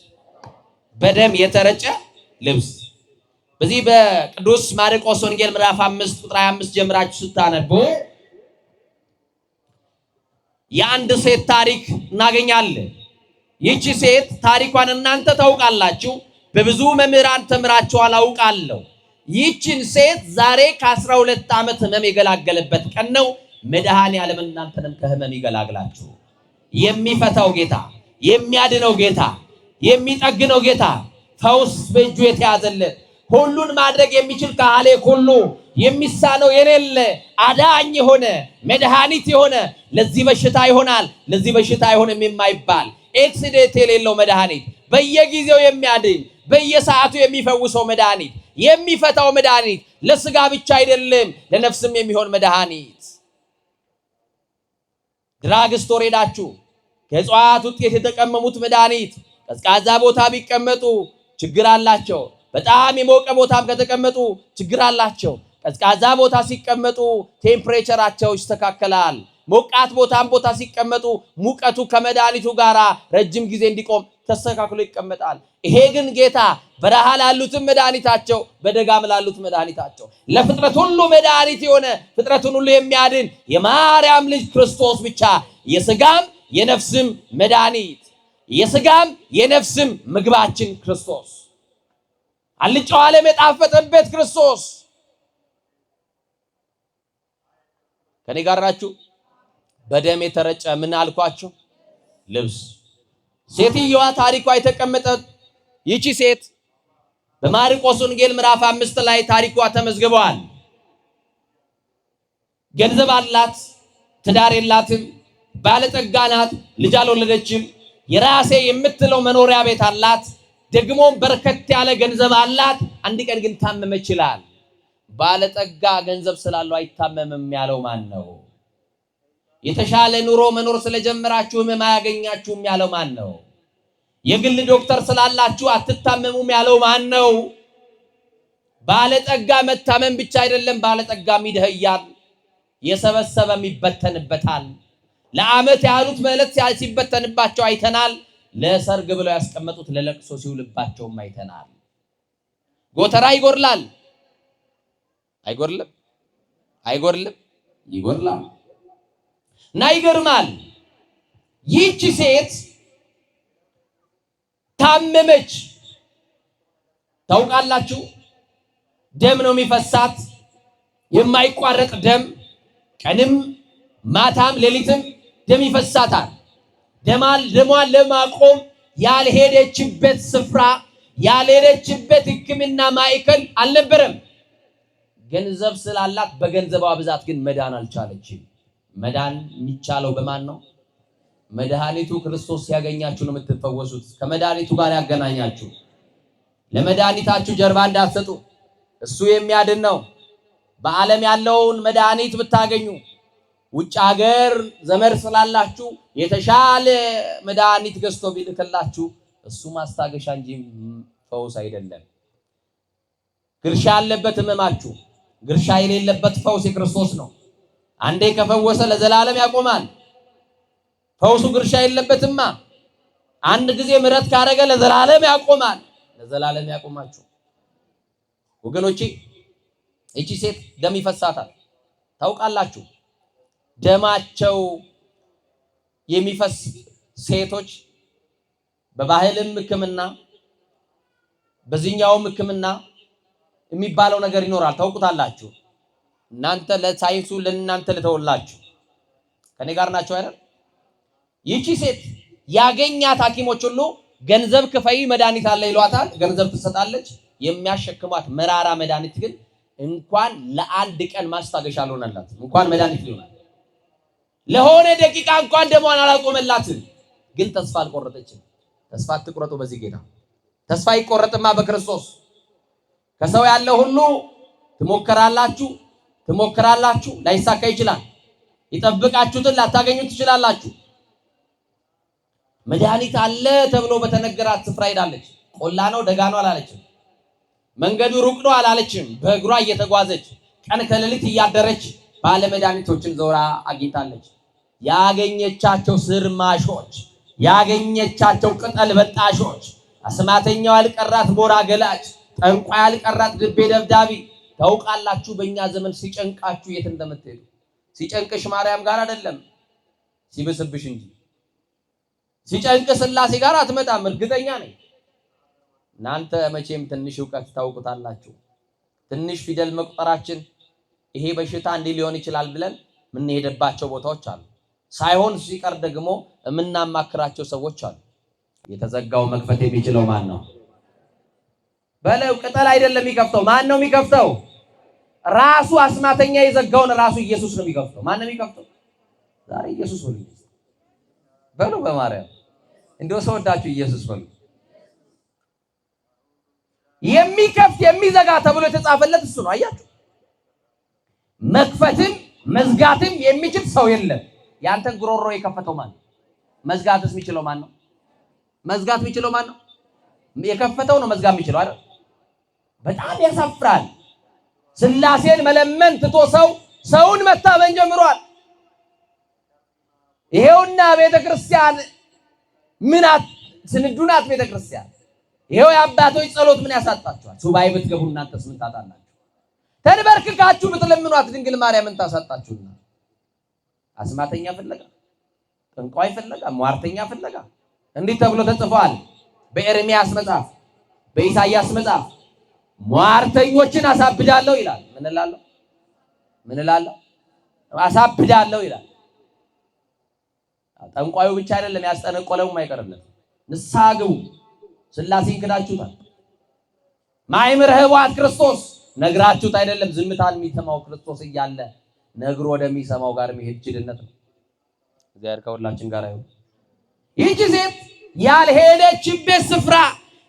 በደም የተረጨ ልብስ በዚህ በቅዱስ ማርቆስ ወንጌል ምዕራፍ 5 ቁጥር 25 ጀምራችሁ ስታነቡ የአንድ ሴት ታሪክ እናገኛለን ይህች ሴት ታሪኳን እናንተ ታውቃላችሁ በብዙ መምህራን ተምራችኋል አውቃለሁ ይህችን ሴት ዛሬ ከ12 ዓመት ህመም የገላገለበት ቀን ነው። መድኃኔዓለም እናንተንም ከህመም ይገላግላችሁ። የሚፈታው ጌታ፣ የሚያድነው ጌታ፣ የሚጠግነው ጌታ፣ ፈውስ በእጁ የተያዘለት ሁሉን ማድረግ የሚችል ካህሌ ሁሉ የሚሳነው የሌለ አዳኝ የሆነ መድኃኒት የሆነ ለዚህ በሽታ ይሆናል ለዚህ በሽታ አይሆንም የማይባል ኤክሲደንት የሌለው መድኃኒት በየጊዜው የሚያድን በየሰዓቱ የሚፈውሰው መድኃኒት የሚፈታው መድኃኒት ለስጋ ብቻ አይደለም ለነፍስም የሚሆን መድኃኒት። ድራግ ስቶር ሄዳችሁ ከእጽዋት ውጤት የተቀመሙት መድኃኒት ቀዝቃዛ ቦታ ቢቀመጡ ችግር አላቸው። በጣም የሞቀ ቦታም ከተቀመጡ ችግር አላቸው። ቀዝቃዛ ቦታ ሲቀመጡ ቴምፕሬቸራቸው ይስተካከላል። ሞቃት ቦታ ሲቀመጡ ሙቀቱ ከመድኃኒቱ ጋር ረጅም ጊዜ እንዲቆም ተስተካክሎ ይቀመጣል። ይሄ ግን ጌታ በረሃ ላሉትም መድኃኒታቸው፣ በደጋም ላሉት መድኃኒታቸው፣ ለፍጥረት ሁሉ መድኃኒት የሆነ ፍጥረቱን ሁሉ የሚያድን የማርያም ልጅ ክርስቶስ ብቻ የሥጋም የነፍስም መድኃኒት የሥጋም የነፍስም ምግባችን ክርስቶስ አልጫው ዓለም የጣፈጠበት ክርስቶስ። ከኔ ጋር ናችሁ? በደም የተረጨ ምን አልኳችሁ? ልብስ። ሴትየዋ ታሪኳ የተቀመጠ ይቺ ሴት በማርቆስ ወንጌል ምዕራፍ 5 ላይ ታሪኳ ተመዝግቧል። ገንዘብ አላት፣ ትዳር የላትም፣ ባለጠጋ ናት፣ ልጅ አልወለደችም። የራሴ የምትለው መኖሪያ ቤት አላት፣ ደግሞ በርከት ያለ ገንዘብ አላት። አንድ ቀን ግን ታመመች ይላል። ባለጠጋ ገንዘብ ስላለው አይታመምም ያለው ማን ነው? የተሻለ ኑሮ መኖር ስለጀመራችሁ ህመም አያገኛችሁም ያለው ማን ነው? የግል ዶክተር ስላላችሁ አትታመሙም ያለው ማን ነው? ባለጠጋ መታመም ብቻ አይደለም፣ ባለጠጋም ይደህያል፣ የሰበሰበም ይበተንበታል። ለዓመት ያሉት ማለት ሲበተንባቸው አይተናል። ለሰርግ ብለው ያስቀመጡት ለለቅሶ ሲውልባቸውም አይተናል። ጎተራ ይጎርላል አይጎርልም? አይጎርልም? ይጎርላል። እና ይገርማል። ይህች ሴት ታመመች። ታውቃላችሁ፣ ደም ነው የሚፈሳት፣ የማይቋረጥ ደም፣ ቀንም ማታም ሌሊትም ደም ይፈሳታል። ደሟን ለማቆም ያልሄደችበት ስፍራ ያልሄደችበት ሕክምና ማዕከል አልነበረም። ገንዘብ ስላላት በገንዘቧ ብዛት ግን መዳን አልቻለችም። መዳን የሚቻለው በማን ነው? መድኃኒቱ ክርስቶስ ሲያገኛችሁ ነው የምትፈወሱት። ከመድኃኒቱ ጋር ያገናኛችሁ። ለመድኃኒታችሁ ጀርባ እንዳትሰጡ። እሱ የሚያድን ነው። በዓለም ያለውን መድኃኒት ብታገኙ ውጭ ሀገር ዘመድ ስላላችሁ የተሻለ መድኃኒት ገዝቶ ቢልክላችሁ እሱ ማስታገሻ እንጂ ፈውስ አይደለም። ግርሻ ያለበት ህመማችሁ፣ ግርሻ የሌለበት ፈውስ የክርስቶስ ነው። አንዴ ከፈወሰ ለዘላለም ያቆማል። ፈውሱ ግርሻ የለበትማ። አንድ ጊዜ ምሕረት ካረገ ለዘላለም ያቆማል። ለዘላለም ያቆማችሁ ወገኖቼ። እቺ ሴት ደም ይፈሳታል። ታውቃላችሁ፣ ደማቸው የሚፈስ ሴቶች በባህልም ሕክምና በዚህኛውም ሕክምና የሚባለው ነገር ይኖራል። ታውቁታላችሁ። እናንተ ለሳይንሱ ለእናንተ ልተውላችሁ። ከኔ ጋር ናቸው አይደል? ይቺ ሴት ያገኛት ሐኪሞች ሁሉ ገንዘብ ክፈይ መድኃኒት አለ ይሏታል። ገንዘብ ትሰጣለች። የሚያሸክሟት መራራ መድኃኒት ግን እንኳን ለአንድ ቀን ማስታገሻ አልሆነላት። እንኳን መድኃኒት ሊሆን ለሆነ ደቂቃ እንኳን ደሟን አላቆመላትም። ግን ተስፋ አልቆረጠችም። ተስፋ አትቁረጡ በዚህ ጌታ። ተስፋ ይቆረጥማ በክርስቶስ። ከሰው ያለ ሁሉ ትሞክራላችሁ፣ ላይሳካ ይችላል። ይጠብቃችሁትን ላታገኙት ትችላላችሁ። መድኃኒት አለ ተብሎ በተነገራት ስፍራ ሄዳለች። ቆላ ነው ደጋ ነው አላለችም። መንገዱ ሩቅ ነው አላለችም። በእግሯ እየተጓዘች ቀን ከሌሊት እያደረች ባለ መድኃኒቶችን ዞራ አግኝታለች። ያገኘቻቸው ስርማሾች፣ ያገኘቻቸው ቅጠል በጣሾች፣ አስማተኛው ያልቀራት ሞራ ገላጭ፣ ጠንቋይ ያልቀራት ድቤ ደብዳቢ። ታውቃላችሁ በእኛ ዘመን ሲጨንቃችሁ የት እንደምትሄዱ። ሲጨንቅሽ ማርያም ጋር አይደለም ሲብስብሽ እንጂ። ሲጨንቅ ስላሴ ጋር አትመጣም፣ እርግጠኛ ነኝ። እናንተ መቼም ትንሽ ዕውቀት ታውቁታላችሁ። ትንሽ ፊደል መቁጠራችን ይሄ በሽታ እንዲህ ሊሆን ይችላል ብለን ምን ሄደባቸው ቦታዎች አሉ። ሳይሆን ሲቀር ደግሞ የምናማክራቸው ሰዎች አሉ። የተዘጋው መክፈት የሚችለው ማን ነው? በለው ቅጠል አይደለም የሚከፍተው። ማን ነው የሚከፍተው? ራሱ አስማተኛ የዘጋውን ራሱ ኢየሱስ ነው የሚከፍተው። ማን ነው የሚከፍተው? ዛሬ ኢየሱስ በሉ በማርያም እንደው ሰውዳችሁ ኢየሱስ በሉ። የሚከፍት የሚዘጋ ተብሎ የተጻፈለት እሱ ነው። አያችሁ፣ መክፈትም መዝጋትም የሚችል ሰው የለም። ያንተን ጉሮሮ የከፈተው ማን ነው? መዝጋትስ የሚችለው ማን ነው? መዝጋት የሚችለው ማን ነው? የከፈተው ነው መዝጋት የሚችለው አይደል? በጣም ያሳፍራል። ስላሴን መለመን ትቶ ሰውን መታመን ጀምሯል። ይሄውና ቤተክርስቲያን ምናት ስንዱናት ቤተክርስቲያን ይሄው የአባቶች ጸሎት ምን ያሳጣችኋል? ሱባኤ ብትገቡ እናንተስ ምን ታጣላችሁ? ተንበርክካችሁ ብትለምኗት ድንግል ማርያምን ታሳጣችሁና አስማተኛ ፍለጋ፣ ጠንቋይ ፍለጋ፣ ሟርተኛ ፍለጋ እንዲህ ተብሎ ተጽፏል በኤርምያስ መጽሐፍ፣ በኢሳይያስ መጽሐፍ ሟርተኞችን አሳብዳለሁ ይላል። ምን እላለሁ? አሳብዳለሁ ይላል። ጠንቋዩ ብቻ አይደለም ያስጠነቆለውም አይቀርለት። ንስሐ ግቡ። ስላሴን ክዳችሁታል። ማይምር ህዋት ክርስቶስ ነግራችሁት አይደለም። ዝምታን የሚሰማው ክርስቶስ እያለ ነግሮ ወደሚሰማው ጋር መሄድ ጅልነት ነው። እግዚአብሔር ከሁላችን ጋር ይሁን። ይህች ሴት ያልሄደችበት ስፍራ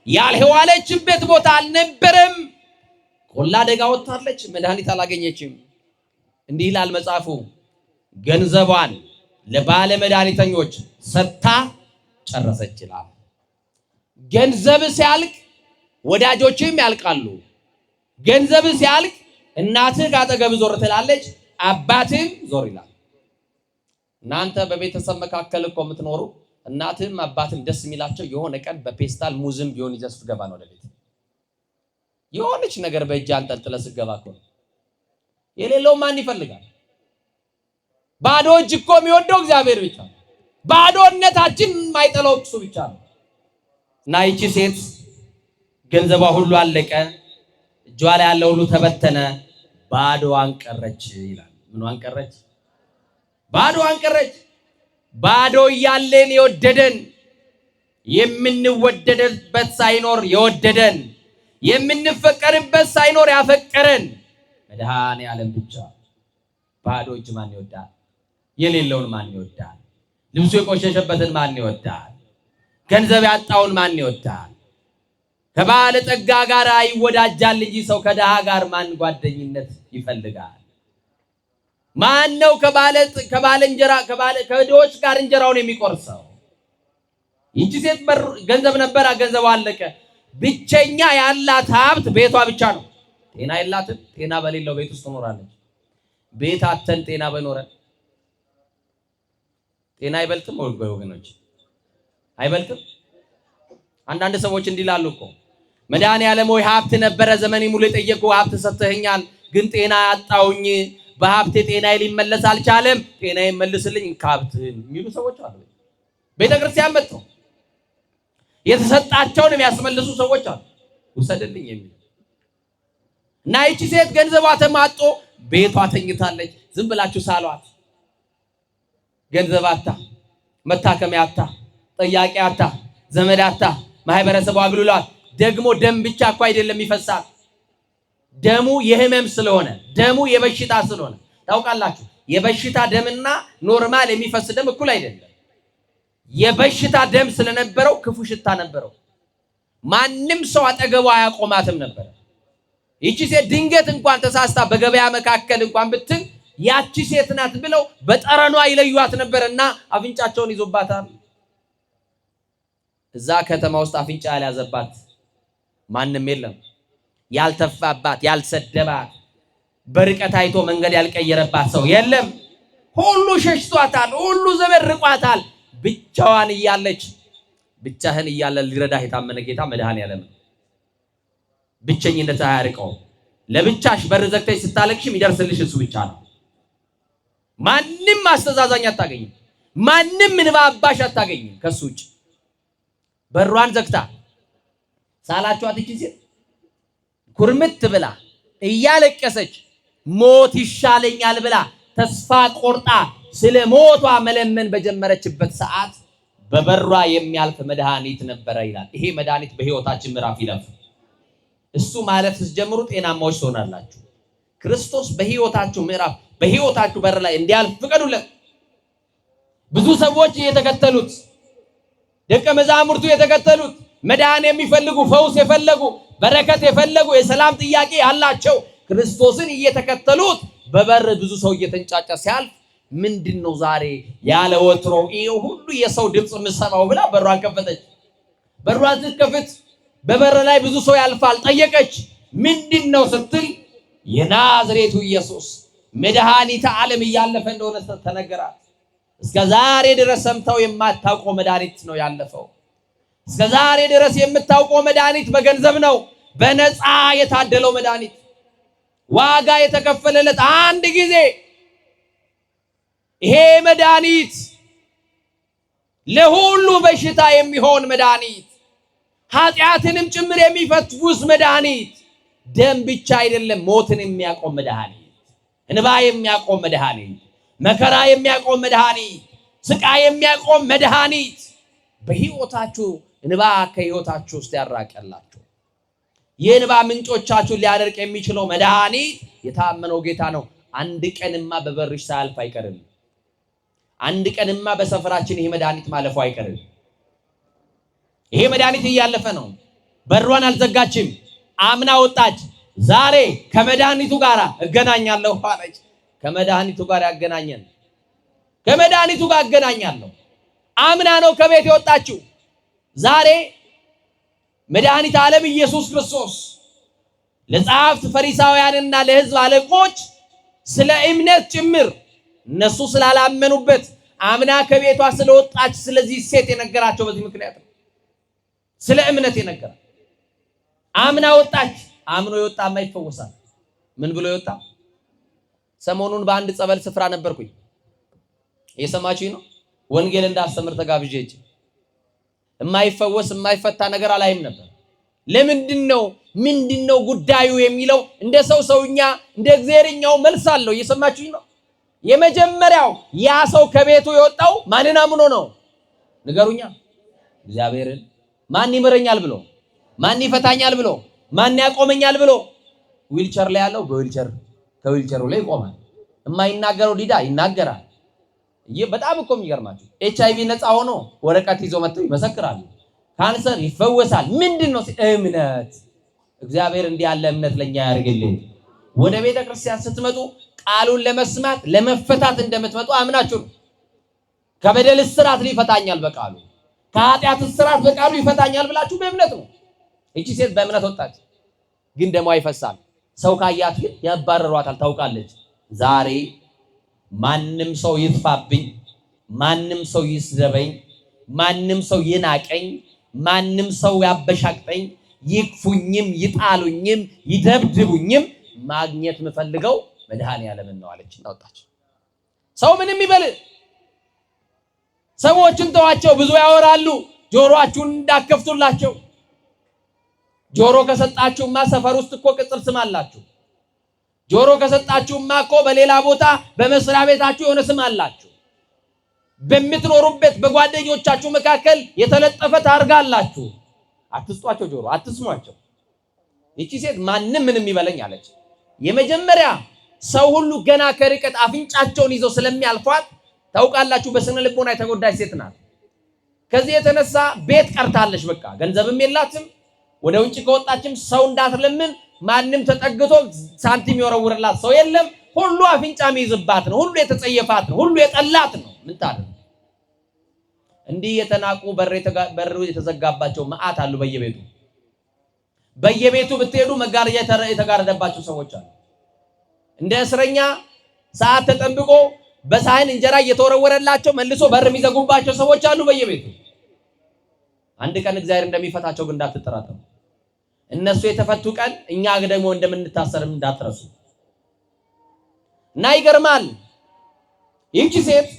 ያልሄዋለችበት ቦታ አልነበረም። ቆላ ደጋ ወጣለች፣ መድኃኒት አላገኘችም። እንዲህ ይላል መጽሐፉ፣ ገንዘቧን ለባለ መድኃኒተኞች ሰጥታ ጨረሰች ይላል። ገንዘብ ሲያልቅ ወዳጆችም ያልቃሉ። ገንዘብ ሲያልቅ እናትህ ካጠገብ ዞር ትላለች፣ አባትህም ዞር ይላል። እናንተ በቤተሰብ መካከል እኮ የምትኖሩ እናትህም አባትህም ደስ የሚላቸው የሆነ ቀን በፔስታል ሙዝም ቢሆን ይዘህ ስትገባ ነው ወደ ቤት። የሆነች ነገር በእጅ አንጠልጥለህ ስትገባ እኮ ነው። የሌለው ማን ይፈልጋል? ባዶ እጅ እኮ የሚወደው እግዚአብሔር ብቻ ነው። ባዶነታችን የማይጠላው እሱ ብቻ ነው። እና ይቺ ሴት ገንዘቧ ሁሉ አለቀ፣ እጇ ላይ ያለው ሁሉ ተበተነ፣ ባዶዋን ቀረች ይላል። ምኗን ቀረች? ባዶዋን ቀረች። ባዶ እያለን የወደደን የምንወደድበት ሳይኖር የወደደን የምንፈቀርበት ሳይኖር ያፈቀረን መድኃኔዓለም ብቻ። ባዶ እጅ ማን ይወዳል? የሌለውን ማን ይወዳል? ልብሱ የቆሸሸበትን ማን ይወዳል? ገንዘብ ያጣውን ማን ይወዳል? ከባለ ጠጋ ጋር ይወዳጃል እንጂ ሰው ከደሃ ጋር ማን ጓደኝነት ይፈልጋል? ማን ነው ከድሆች ጋር እንጀራውን የሚቆርሰው? ይህች ሴት ገንዘብ ነበረ፣ ገንዘቡ አለቀ። ብቸኛ ያላት ሀብት ቤቷ ብቻ ነው። ጤና የላትም። ጤና በሌለው ቤት ውስጥ ትኖራለች። ቤት አተን ጤና በኖረን ጤና አይበልጥም ወገኖች? አይበልጥም? አንዳንድ ሰዎች እንዲህ ይላሉ እኮ መድኃኔዓለም ሆይ ሀብት ነበረ ዘመኔ ሙሉ የጠየቁ ሀብት ሰጥተኸኛል፣ ግን ጤና አጣውኝ፣ በሀብቴ ጤናዬ ሊመለስ አልቻለም፣ ጤናዬ መልስልኝ ከሀብትህን የሚሉ ሰዎች አሉ። ቤተክርስቲያን መጥተው የተሰጣቸውን የሚያስመልሱ ሰዎች አሉ። ውሰድልኝ የሚሉ እና ይቺ ሴት ገንዘቧ ተማጦ ቤቷ ተኝታለች። ዝም ብላችሁ ሳሏት። ገንዘብ አታ፣ መታከሚያ አታ፣ ጠያቂ አታ፣ ዘመድ አታ፣ ማህበረሰቡ አግሉላት። ደግሞ ደም ብቻ እኮ አይደለም ይፈሳል። ደሙ የህመም ስለሆነ ደሙ የበሽታ ስለሆነ ታውቃላችሁ። የበሽታ ደምና ኖርማል የሚፈስ ደም እኩል አይደለም። የበሽታ ደም ስለነበረው ክፉ ሽታ ነበረው። ማንም ሰው አጠገቧ አያቆማትም ነበር። ይቺ ሴት ድንገት እንኳን ተሳስታ በገበያ መካከል እንኳን ብትን ያቺ ሴት ናት ብለው በጠረኗ ይለዩት ነበርና አፍንጫቸውን ይዞባታል። እዛ ከተማ ውስጥ አፍንጫ ያልያዘባት ማንም የለም። ያልተፋባት፣ ያልሰደባት፣ በርቀት አይቶ መንገድ ያልቀየረባት ሰው የለም። ሁሉ ሸሽቷታል። ሁሉ ዘመድ ርቋታል። ብቻዋን እያለች ብቻህን እያለ ሊረዳህ የታመነ ጌታ መድኃኔዓለም ብቸኝነት አያርቀው። ለብቻሽ በር ዘግተሽ ስታለቅሽ የሚደርስልሽ እሱ ብቻ ነው። ማንም አስተዛዛኝ አታገኝም። ማንም እንባ አባሽ አታገኝም ከሱ ውጭ። በሯን ዘግታ ሳላችኋት ይቺ ሴት ኩርምት ብላ እያለቀሰች ሞት ይሻለኛል ብላ ተስፋ ቆርጣ ስለ ሞቷ መለመን በጀመረችበት ሰዓት በበሯ የሚያልፍ መድኃኒት ነበረ ይላል። ይሄ መድኃኒት በህይወታችን ምዕራፍ ይለፍ። እሱ ማለፍ ስትጀምሩ ጤናማዎች ትሆናላችሁ። ክርስቶስ በህይወታችሁ ምዕራፍ በህይወታችሁ በር ላይ እንዲያልፍ ፍቀዱለት። ብዙ ሰዎች የተከተሉት ደቀ መዛሙርቱ የተከተሉት መዳን የሚፈልጉ ፈውስ የፈለጉ በረከት የፈለጉ የሰላም ጥያቄ ያላቸው ክርስቶስን እየተከተሉት በበር ብዙ ሰው እየተንጫጫ ሲያልፍ ምንድነው ዛሬ ያለ ወትሮ ይሄ ሁሉ የሰው ድምጽ የምሰማው ብላ በሯን ከፈተች። በሯን ስትከፍት በበር ላይ ብዙ ሰው ያልፋል። ጠየቀች ምንድነው ስትል የናዝሬቱ ኢየሱስ መድኃኒተ ዓለም እያለፈ እንደሆነ ተነገራት። እስከ ዛሬ ድረስ ሰምተው የማታውቀው መድኃኒት ነው ያለፈው። እስከ ዛሬ ድረስ የምታውቀው መድኃኒት በገንዘብ ነው፣ በነፃ የታደለው መድኃኒት ዋጋ የተከፈለለት አንድ ጊዜ ይሄ መድኃኒት ለሁሉ በሽታ የሚሆን መድኃኒት፣ ኃጢአትንም ጭምር የሚፈትውስ መድኃኒት፣ ደም ብቻ አይደለም ሞትን የሚያቆም መድኃኒት፣ እንባ የሚያቆም መድኃኒት፣ መከራ የሚያቆም መድኃኒት፣ ስቃይ የሚያቆም መድኃኒት በህይወታችሁ እንባ ከህይወታችሁ ውስጥ ያራቀላችሁ የእንባ ምንጮቻችሁን ሊያደርቅ የሚችለው መድኃኒት የታመነው ጌታ ነው። አንድ ቀንማ በበርሽ ሳያልፍ አይቀርም። አንድ ቀንማ በሰፈራችን ይሄ መድኃኒት ማለፉ አይቀርም። ይሄ መድኃኒት እያለፈ ነው። በሯን አልዘጋችም። አምና ወጣች። ዛሬ ከመድኃኒቱ ጋር እገናኛለሁ አለች። ከመድኃኒቱ ጋር ያገናኘን፣ ከመድኃኒቱ ጋር አገናኛለሁ። አምና ነው ከቤት የወጣችው። ዛሬ መድኃኒተ ዓለም ኢየሱስ ክርስቶስ ለጸሐፍት ፈሪሳውያንና ለሕዝብ አለቆች ስለ እምነት ጭምር እነሱ ስላላመኑበት አምና ከቤቷ ስለወጣች ስለዚህ ሴት የነገራቸው በዚህ ምክንያት ነው። ስለ እምነት የነገራቸው አምና ወጣች። አምኖ የወጣማ ይፈወሳል። ምን ብሎ የወጣ? ሰሞኑን በአንድ ጸበል ስፍራ ነበርኩኝ። የሰማችሁኝ ነው። ወንጌል እንዳስተምር ተጋብዤ እጅ የማይፈወስ የማይፈታ ነገር አላይም ነበር። ምንድነው ጉዳዩ የሚለው እንደ ሰውኛ እንደ እግዚአብሔርኛው መልስ አለው። እየሰማችሁኝ ነው። የመጀመሪያው ያ ሰው ከቤቱ የወጣው ማንን አምኖ ነው? ንገሩኛ። እግዚአብሔርን። ማን ይምረኛል ብሎ፣ ማን ይፈታኛል ብሎ፣ ማን ያቆመኛል ብሎ። ዊልቸር ላይ ያለው በዊልቸር ከዊልቸሩ ላይ ይቆማል። የማይናገረው ዲዳ ይናገራል። በጣም እኮ የሚገርማችሁ HIV ነፃ ሆኖ ወረቀት ይዞ መጥተው ይመሰክራሉ። ካንሰር ይፈወሳል። ምንድነው? እምነት። እግዚአብሔር እንዲህ ያለ እምነት ለኛ ያርግልን። ወደ ቤተ ክርስቲያን ስትመጡ ቃሉን ለመስማት ለመፈታት እንደምትመጡ አምናችሁ ነው። ከበደል እስራት ይፈታኛል በቃሉ፣ ከኃጢአት እስራት በቃሉ ይፈታኛል ብላችሁ በእምነት ነው። እቺ ሴት በእምነት ወጣች፣ ግን ደሟ ይፈሳል። ሰው ካያት ግን ያባረሯታል። ታውቃለች። ዛሬ ማንም ሰው ይጥፋብኝ፣ ማንም ሰው ይስደበኝ፣ ማንም ሰው ይናቀኝ፣ ማንም ሰው ያበሻቅጠኝ፣ ይክፉኝም ይጣሉኝም ይደብድቡኝም ማግኘት የምፈልገው መድኃኒዓለምን ነው አለች። ወጣች። ሰው ምንም ይበል፣ ሰዎችን ተዋቸው፣ ብዙ ያወራሉ። ጆሮአችሁን እንዳከፍቱላቸው። ጆሮ ከሰጣችሁማ ሰፈር ውስጥ እኮ ቅጽል ስም አላችሁ። ጆሮ ከሰጣችሁማ እኮ በሌላ ቦታ በመስሪያ ቤታችሁ የሆነ ስም አላችሁ። በምትኖሩበት በጓደኞቻችሁ መካከል የተለጠፈ ታርጋ አላችሁ። አትስጧቸው፣ ጆሮ አትስሟቸው። ይቺ ሴት ማንም ምንም ይበለኝ አለች። የመጀመሪያ ሰው ሁሉ ገና ከርቀት አፍንጫቸውን ይዘው ስለሚያልፏት ታውቃላችሁ፣ በስነ ልቦና የተጎዳች ሴት ናት። ከዚህ የተነሳ ቤት ቀርታለች። በቃ ገንዘብም የላትም። ወደ ውጭ ከወጣችም ሰው እንዳትለምን ማንም ተጠግቶ ሳንቲም ይወረውርላት ሰው የለም። ሁሉ አፍንጫ የሚይዝባት ነው። ሁሉ የተጸየፋት ነው። ሁሉ የጠላት ነው። ምን ታደርግ? እንዲህ የተናቁ በር የተዘጋባቸው መዓት አሉ። በየቤቱ ብትሄዱ መጋረጃ የተጋረደባቸው ሰዎች አሉ። እንደ እስረኛ ሰዓት ተጠብቆ በሳህን እንጀራ እየተወረወረላቸው መልሶ በር የሚዘጉባቸው ሰዎች አሉ በየቤቱ። አንድ ቀን እግዚአብሔር እንደሚፈታቸው ግን እንዳትጠራጠሩ። እነሱ የተፈቱ ቀን እኛ ደግሞ እንደምንታሰርም እንዳትረሱ። እና ይገርማል። ይህች ሴት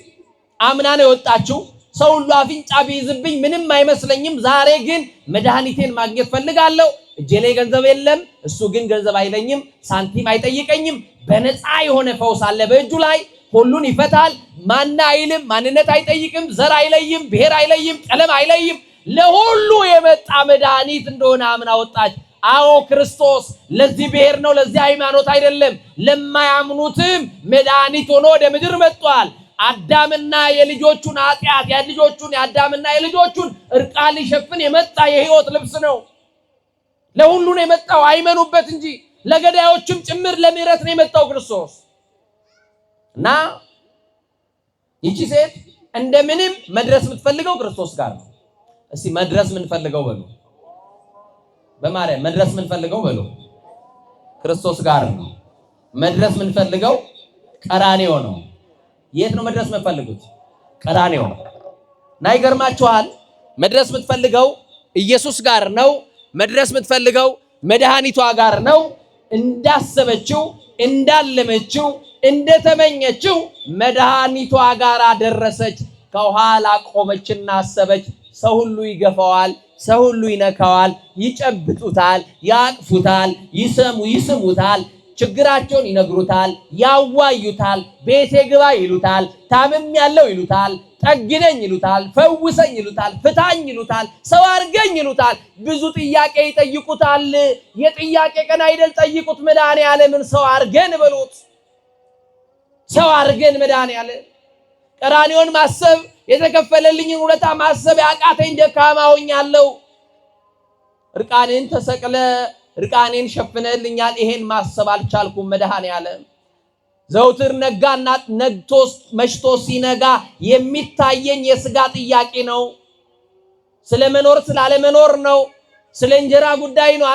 አምና ነው የወጣችው። ሰው ሁሉ አፍንጫ ቢይዝብኝ ምንም አይመስለኝም። ዛሬ ግን መድኃኒቴን ማግኘት ፈልጋለሁ። እጄ ላይ ገንዘብ የለም፣ እሱ ግን ገንዘብ አይለኝም፣ ሳንቲም አይጠይቀኝም። በነፃ የሆነ ፈውስ አለ በእጁ ላይ። ሁሉን ይፈታል። ማን አይልም፣ ማንነት አይጠይቅም፣ ዘር አይለይም፣ ብሔር አይለይም፣ ቀለም አይለይም። ለሁሉ የመጣ መድኃኒት እንደሆነ አምና ወጣች። አዎ ክርስቶስ ለዚህ ብሔር ነው ለዚህ ሃይማኖት አይደለም፣ ለማያምኑትም መድኃኒት ሆኖ ወደ ምድር መጥቷል። አዳምና የልጆቹን ኃጢአት የአዳምና የልጆቹን እርቃን ሊሸፍን የመጣ የሕይወት ልብስ ነው። ለሁሉ ነው የመጣው፣ አይመኑበት እንጂ ለገዳዮችም ጭምር ለምህረት ነው የመጣው ክርስቶስ። እና ይቺ ሴት እንደምንም መድረስ የምትፈልገው ክርስቶስ ጋር ነው። እስቲ መድረስ የምንፈልገው በሉ፣ በማርያም መድረስ የምንፈልገው በሉ ክርስቶስ ጋር ነው። መድረስ የምንፈልገው ቀራንዮ ነው። የት ነው መድረስ የምትፈልጉት? ቀራንዮ ነው። እና ይገርማችኋል፣ መድረስ የምትፈልገው ኢየሱስ ጋር ነው። መድረስ የምትፈልገው መድኃኒቷ ጋር ነው። እንዳሰበችው እንዳለመችው እንደተመኘችው መድኃኒቷ ጋር ደረሰች። ከኋላ ቆመችና አሰበች። ሰው ሁሉ ይገፋዋል፣ ሰው ሁሉ ይነካዋል፣ ይጨብጡታል፣ ያቅፉታል፣ ይስሙታል፣ ችግራቸውን ይነግሩታል፣ ያዋዩታል፣ ቤቴ ግባ ይሉታል፣ ታምም ያለው ይሉታል፣ ጠግነኝ ይሉታል፣ ፈውሰኝ ይሉታል፣ ፍታኝ ይሉታል፣ ሰው አርገኝ ይሉታል። ብዙ ጥያቄ ይጠይቁታል። የጥያቄ ቀን አይደል? ጠይቁት መድኃኔዓለምን። ሰው አርገን በሉት፣ ሰው አርገን መድኃኔዓለም። ቀራንዮን ማሰብ የተከፈለልኝን ውለታ ማሰብ ያቃተኝ ደካማ ሆኛለሁ። እርቃኔን ተሰቅለ እርቃኔን ሸፍነልኛል፣ ይሄን ማሰብ አልቻልኩም መድኃኔዓለም። ዘውትር ነጋና መሽቶ ሲነጋ የሚታየኝ የሥጋ ጥያቄ ነው። ስለ መኖር ስላለመኖር ነው። ስለ እንጀራ ጉዳይ ነው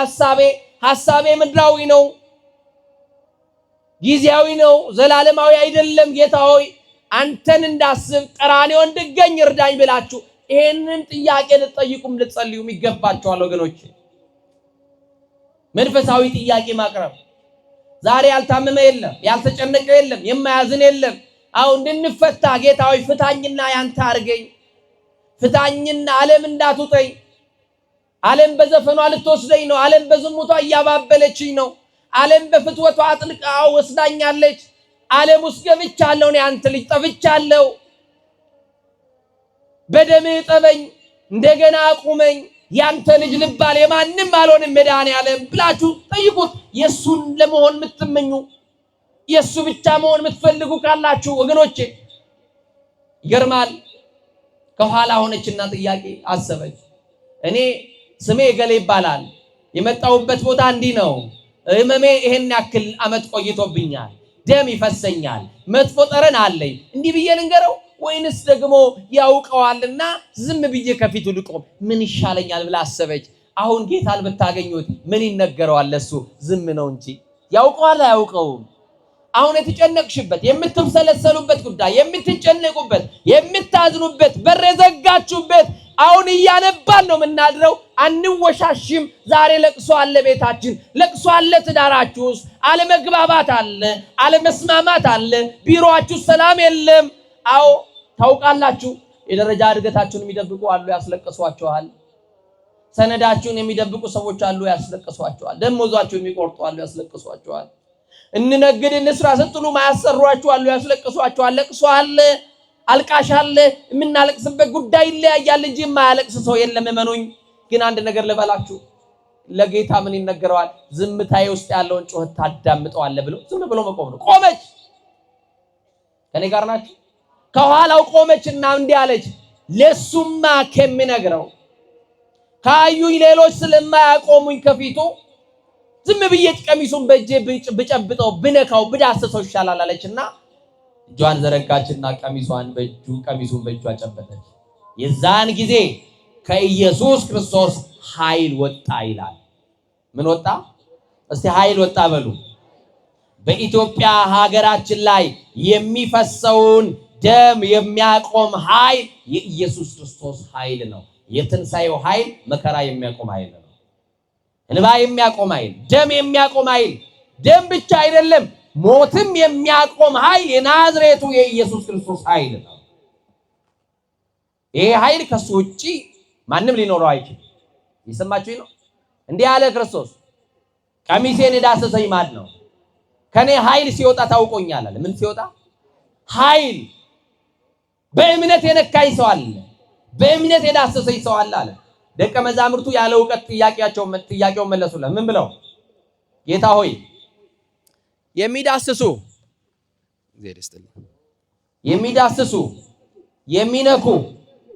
ሐሳቤ ምድራዊ ነው፣ ጊዜያዊ ነው፣ ዘላለማዊ አይደለም። ጌታ ሆይ አንተን እንዳስብ ቀራንዮ እንድገኝ እርዳኝ ብላችሁ ይሄንን ጥያቄ ልትጠይቁም ልትጸልዩም ይገባችኋል ወገኖች። መንፈሳዊ ጥያቄ ማቅረብ። ዛሬ ያልታመመ የለም፣ ያልተጨነቀ የለም፣ የማያዝን የለም። አሁን እንድንፈታ ጌታ ሆይ ፍታኝና ያንተ አርገኝ፣ ፍታኝና ዓለም እንዳትውጠኝ። ዓለም በዘፈኗ ልትወስደኝ ነው። ዓለም በዝሙቷ እያባበለችኝ ነው። ዓለም በፍትወቷ አጥልቃ ወስዳኛለች። ዓለም ውስጥ ገብቻለሁ፣ እኔ አንተ ልጅ ጠፍቻለሁ። በደምህ ጠበኝ፣ እንደገና አቁመኝ፣ ያንተ ልጅ ልባል የማንም አልሆንም መድኃኔዓለም ብላችሁ ጠይቁት። የሱን ለመሆን የምትመኙ የሱ ብቻ መሆን የምትፈልጉ ካላችሁ ወገኖቼ፣ ይገርማል። ከኋላ ሆነችና ጥያቄ አሰበች። እኔ ስሜ ገሌ ይባላል፣ የመጣሁበት ቦታ እንዲህ ነው፣ ህመሜ ይሄን ያክል ዓመት ቆይቶብኛል፣ ደም ይፈሰኛል፣ መጥፎ ጠረን አለኝ፣ እንዲህ ብዬ ልንገረው ወይንስ ደግሞ ያውቀዋልና ዝም ብዬ ከፊቱ ልቆም ምን ይሻለኛል ብላ አሰበች። አሁን ጌታን ብታገኙት ምን ይነገረዋል? ለሱ ዝም ነው እንጂ ያውቀዋል አያውቀውም? አሁን የተጨነቅሽበት የምትሰለሰሉበት ጉዳይ፣ የምትጨነቁበት የምታዝኑበት በር የዘጋችሁበት አሁን እያነባን ነው የምናድረው። አንወሻሽም። ዛሬ ለቅሶ አለ ቤታችን፣ ለቅሶ አለ ትዳራችሁ ውስጥ፣ አለመግባባት አለ፣ አለመስማማት አለ፣ ቢሮአችሁ ሰላም የለም። አዎ ታውቃላችሁ። የደረጃ እድገታችሁን የሚደብቁ አሉ፣ ያስለቅሷችኋል። ሰነዳችሁን የሚደብቁ ሰዎች አሉ፣ ያስለቅሷችኋል። ደሞዛችሁን የሚቆርጡ አሉ፣ ያስለቅሷችኋል። እንነግድ እንስራ ስትሉ ማያሰሯችሁ አሉ፣ ያስለቅሷችኋል። ለቅሶ አለ፣ አልቃሽ አለ። የምናለቅስበት ጉዳይ ይለያያል እንጂ የማያለቅስ ሰው የለም። እመኑኝ። ግን አንድ ነገር ልበላችሁ፣ ለጌታ ምን ይነገረዋል? ዝምታዬ ውስጥ ያለውን ጩኸት ታዳምጠዋለህ ብሎ ዝም ብሎ መቆም ነው። ቆመች። ከኔ ጋር ናችሁ? ከኋላው ቆመችና እንዲህ አለች፣ ለሱማ ከሚነግረው ካዩኝ ሌሎች ስለማያቆሙኝ ከፊቱ ዝም ብዬ ቀሚሱን በእጄ ብጨብጠው ብነካው ብዳሰሰው ይሻላል አለችና እጇን ዘረጋችና ቀሚሱን በእጇ ጨበጠች። የዛን ጊዜ ከኢየሱስ ክርስቶስ ኃይል ወጣ ይላል። ምን ወጣ? እስቲ ኃይል ወጣ በሉ። በኢትዮጵያ ሀገራችን ላይ የሚፈሰውን ደም የሚያቆም ኃይል የኢየሱስ ክርስቶስ ኃይል ነው። የትንሣኤው ኃይል መከራ የሚያቆም ኃይል ነው። እንባ የሚያቆም ኃይል፣ ደም የሚያቆም ኃይል፣ ደም ብቻ አይደለም ሞትም የሚያቆም ኃይል የናዝሬቱ የኢየሱስ ክርስቶስ ኃይል ነው። ይሄ ኃይል ከሱ ውጪ ማንም ሊኖረው አይችልም። ይሰማችሁ ነው። እንዲህ ያለ ክርስቶስ ቀሚሴን የዳሰሰኝ ማን ነው? ከኔ ኃይል ሲወጣ ታውቆኛል አለ። ምን ሲወጣ? ኃይል። በእምነት የነካኝ ሰው አለ፣ በእምነት የዳሰሰኝ ሰው አለ አለ። ደቀ መዛሙርቱ ያለ ዕውቀት ጥያቄውን መለሱለት። ምን ብለው? ጌታ ሆይ የሚዳስሱ የሚነኩ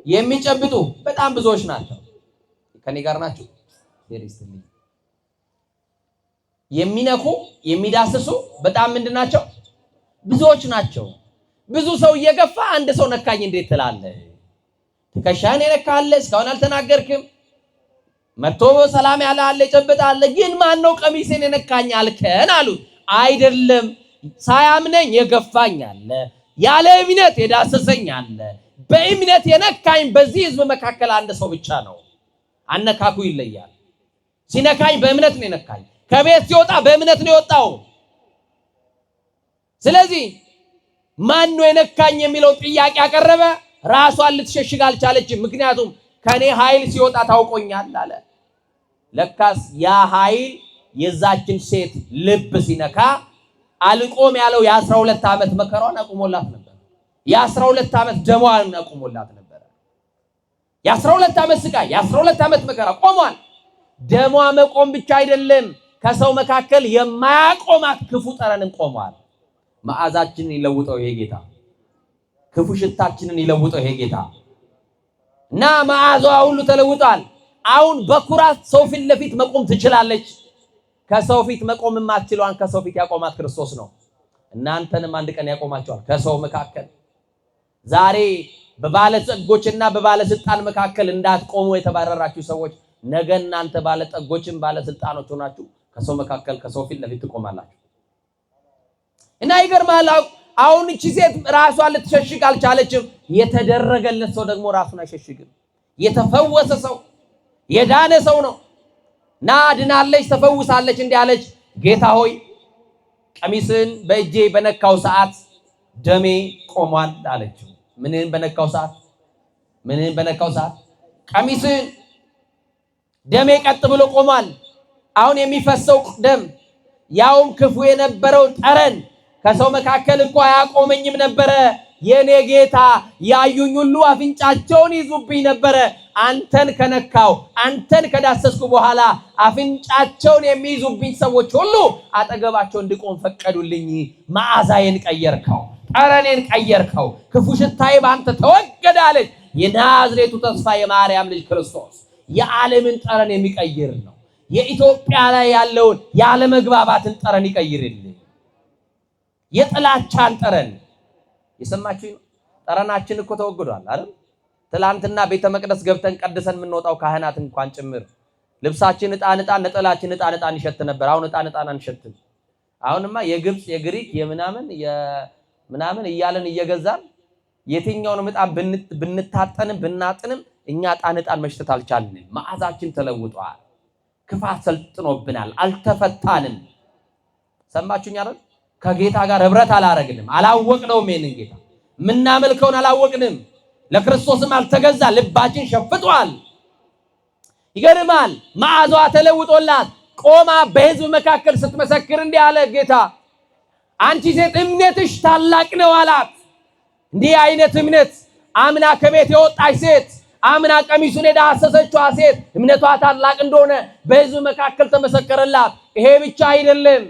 የሚጨብጡ በጣም ብዙዎች ናቸው። ከኔ ጋር ናቸው። የሚነኩ የሚዳስሱ በጣም ምንድናቸው? ብዙዎች ናቸው። ብዙ ሰው እየገፋ አንድ ሰው ነካኝ እንዴት ትላለህ? ትከሻህን የነካለ እስካሁን አልተናገርክም። መጥቶ ሰላም ያለ አለ ይጨብጣል። ግን ማን ነው ቀሚሴን የነካኝ አልከን አሉት። አይደለም ሳያምነኝ የገፋኝ አለ፣ ያለ እምነት የዳሰሰኝ አለ። በእምነት የነካኝ በዚህ ህዝብ መካከል አንድ ሰው ብቻ ነው። አነካኩ ይለያል። ሲነካኝ በእምነት ነው የነካኝ። ከቤት ሲወጣ በእምነት ነው የወጣው። ስለዚህ ማን ነው የነካኝ የሚለው ጥያቄ አቀረበ። ራሷን ልትሸሽግ አልቻለችም። ምክንያቱም ከኔ ኃይል ሲወጣ ታውቆኛል አለ። ለካስ ያ ኃይል የዛችን ሴት ልብ ሲነካ አልቆም ያለው የ12 ዓመት መከራዋን አቁሞላት ነበር። የ12 ዓመት ደሟን አቁሞላት ነበር። የ12 ዓመት ስቃይ፣ የ12 ዓመት መከራ ቆሟል። ደሟ መቆም ብቻ አይደለም፣ ከሰው መካከል የማያቆማት ክፉ ጠረንን ቆሟል። መዓዛችንን ይለውጠው ይሄ ጌታ፣ ክፉ ሽታችንን ይለውጠው ይሄ ጌታ እና መዓዛዋ ሁሉ ተለውጧል። አሁን በኩራት ሰው ፊት ለፊት መቆም ትችላለች። ከሰው ፊት መቆም የማትችለዋን ከሰው ፊት ያቆማት ክርስቶስ ነው። እናንተንም አንድ ቀን ያቆማቸዋል ከሰው መካከል። ዛሬ በባለጸጎችና በባለስልጣን መካከል እንዳትቆሙ የተባረራችሁ ሰዎች ነገ እናንተ ባለጠጎችም ባለስልጣኖች ሆናችሁ ከሰው መካከል ከሰው ፊት ለፊት ትቆማላችሁ። እና ይገርማል። አሁን እቺ ሴት ራሷን ልትሸሽግ አልቻለችም። የተደረገለት ሰው ደግሞ ራሱን አይሸሽግም። የተፈወሰ ሰው የዳነ ሰው ነው። ና ድናለች፣ ተፈውሳለች። እንዲህ አለች፣ ጌታ ሆይ ቀሚስን በእጄ በነካው ሰዓት ደሜ ቆሟል አለችው። ምንን በነካው ሰዓት? ምንን በነካው ሰዓት? ቀሚስን። ደሜ ቀጥ ብሎ ቆሟል። አሁን የሚፈሰው ደም ያውም ክፉ የነበረው ጠረን ከሰው መካከል እኮ አያቆመኝም ነበረ። የኔ ጌታ ያዩኝ ሁሉ አፍንጫቸውን ይዙብኝ ነበረ። አንተን ከነካው አንተን ከዳሰስኩ በኋላ አፍንጫቸውን የሚይዙብኝ ሰዎች ሁሉ አጠገባቸው እንድቆም ፈቀዱልኝ። መዓዛዬን ቀየርከው፣ ጠረኔን ቀየርከው፣ ክፉ ሽታዬ በአንተ ተወገደ አለች። የናዝሬቱ ተስፋ የማርያም ልጅ ክርስቶስ የዓለምን ጠረን የሚቀይር ነው። የኢትዮጵያ ላይ ያለውን ያለመግባባትን ጠረን ይቀይርልኝ። የጥላቻን ጠረን የሰማችሁ ነው። ጠረናችን እኮ ተወግዷል አይደል? ትላንትና ቤተ መቅደስ ገብተን ቀድሰን የምንወጣው ካህናት እንኳን ጭምር ልብሳችን ዕጣን ነጠላችን ዕጣን ይሸት ነበር። አሁን ዕጣን አንሸትም። አሁንማ የግብጽ የግሪክ የምናምን እያለን እየገዛን የትኛውንም ዕጣን ብንታጠንም ብናጥንም እኛ ዕጣን መሽተት አልቻልንም። መዓዛችን ተለውጧል። ክፋት ሰልጥኖብናል። አልተፈታንም። ሰማችሁኝ አይደል? ከጌታ ጋር ህብረት አላረግንም። አላወቅነውም። ይሄንን ጌታ ምናመልከውን አላወቅንም። ለክርስቶስም አልተገዛ። ልባችን ሸፍጧል። ይገርማል። መዓዛዋ ተለውጦላት ቆማ በህዝብ መካከል ስትመሰክር እንዲህ አለ ጌታ፣ አንቺ ሴት እምነትሽ ታላቅ ነው አላት። እንዲህ አይነት እምነት አምና ከቤት የወጣች ሴት፣ አምና ቀሚሱን የዳሰሰችዋ ሴት እምነቷ ታላቅ እንደሆነ በህዝብ መካከል ተመሰከረላት። ይሄ ብቻ አይደለም፣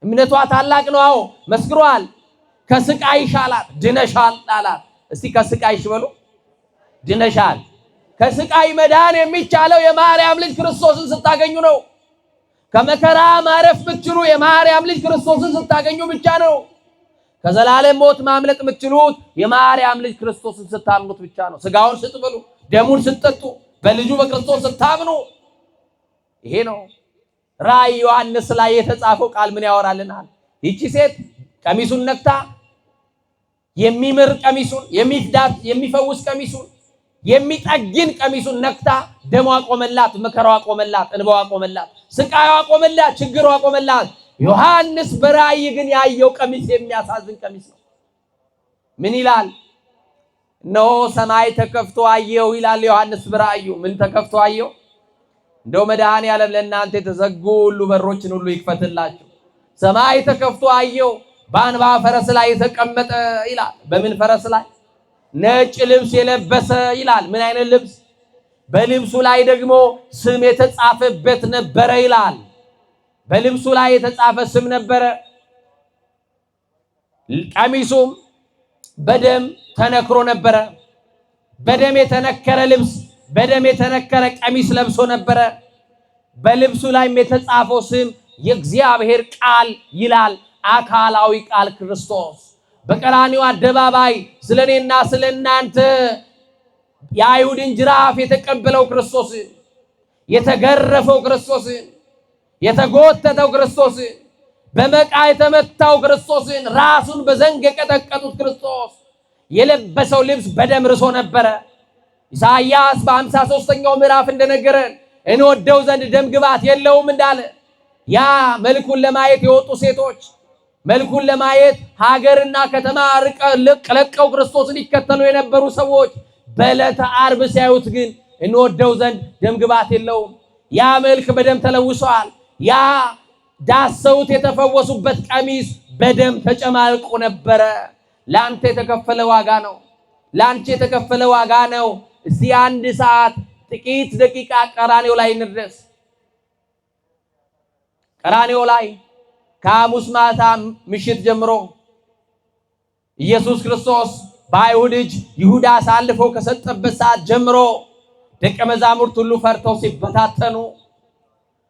እምነቷ ታላቅ ነው። አዎ መስክሯል። ከስቃይሽ አላት ድነሻል አላት። እስቲ ከስቃይሽ በሉ ድነሻል። ከስቃይ መዳን የሚቻለው የማርያም ልጅ ክርስቶስን ስታገኙ ነው። ከመከራ ማረፍ ብትችሉ የማርያም ልጅ ክርስቶስን ስታገኙ ብቻ ነው። ከዘላለም ሞት ማምለጥ የምትችሉት የማርያም ልጅ ክርስቶስን ስታምኑት ብቻ ነው። ስጋውን ስትበሉ ደሙን ስትጠጡ በልጁ በክርስቶስ ስታምኑ ይሄ ነው። ራእይ ዮሐንስ ላይ የተጻፈው ቃል ምን ያወራልናል? ይቺ ሴት ቀሚሱን ነክታ የሚምር ቀሚሱን የሚፈውስ ቀሚሱን የሚጠግን ቀሚሱን ነክታ ደሟ ቆመላት፣ መከራዋ ቆመላት፣ እንባዋ ቆመላት፣ ስቃይዋ ቆመላት፣ ችግሯ ቆመላት። ዮሐንስ በራእይ ግን ያየው ቀሚስ የሚያሳዝን ቀሚስ ነው። ምን ይላል? ነው ሰማይ ተከፍቶ አየው ይላል ዮሐንስ በራእዩ። ምን ተከፍቶ አየው? እንደው መድኃኔዓለም ለእናንተ የተዘጉ ሁሉ በሮችን ሁሉ ይክፈትላችሁ። ሰማይ ተከፍቶ አየው፣ በአንባ ፈረስ ላይ የተቀመጠ ይላል። በምን ፈረስ ላይ? ነጭ ልብስ የለበሰ ይላል። ምን አይነት ልብስ? በልብሱ ላይ ደግሞ ስም የተጻፈበት ነበረ ይላል። በልብሱ ላይ የተጻፈ ስም ነበረ። ቀሚሱም በደም ተነክሮ ነበረ። በደም የተነከረ ልብስ፣ በደም የተነከረ ቀሚስ ለብሶ ነበረ። በልብሱ ላይም የተጻፈው ስም የእግዚአብሔር ቃል ይላል። አካላዊ ቃል ክርስቶስ በቀራንዮ አደባባይ ስለኔና ስለናንተ የአይሁድን ጅራፍ የተቀበለው ክርስቶስ፣ የተገረፈው ክርስቶስ፣ የተጎተተው ክርስቶስ፣ በመቃ የተመታው ክርስቶስ፣ ራሱን በዘንግ የቀጠቀጡት ክርስቶስ የለበሰው ልብስ በደም ርሶ ነበረ። ኢሳይያስ በ53ኛው ምዕራፍ እንደነገረን እንወደው ዘንድ ደም ግባት የለውም እንዳለ ያ መልኩን ለማየት የወጡ ሴቶች መልኩን ለማየት ሀገርና ከተማ ለቀው ክርስቶስን ይከተሉ የነበሩ ሰዎች በዕለተ ዓርብ ሲያዩት ግን እንወደው ዘንድ ደም ግባት የለውም። ያ መልክ በደም ተለውሷል። ያ ዳሰውት የተፈወሱበት ቀሚስ በደም ተጨማልቆ ነበረ። ላንተ የተከፈለ ዋጋ ነው። ላንቺ የተከፈለ ዋጋ ነው። እስቲ አንድ ሰዓት ጥቂት ደቂቃ ቀራንዮ ላይ እንድረስ። ቀራንዮ ላይ ከሐሙስ ማታ ምሽት ጀምሮ ኢየሱስ ክርስቶስ በአይሁድ እጅ ይሁዳ አሳልፎ ከሰጠበት ሰዓት ጀምሮ ደቀ መዛሙርት ሁሉ ፈርተው ሲበታተኑ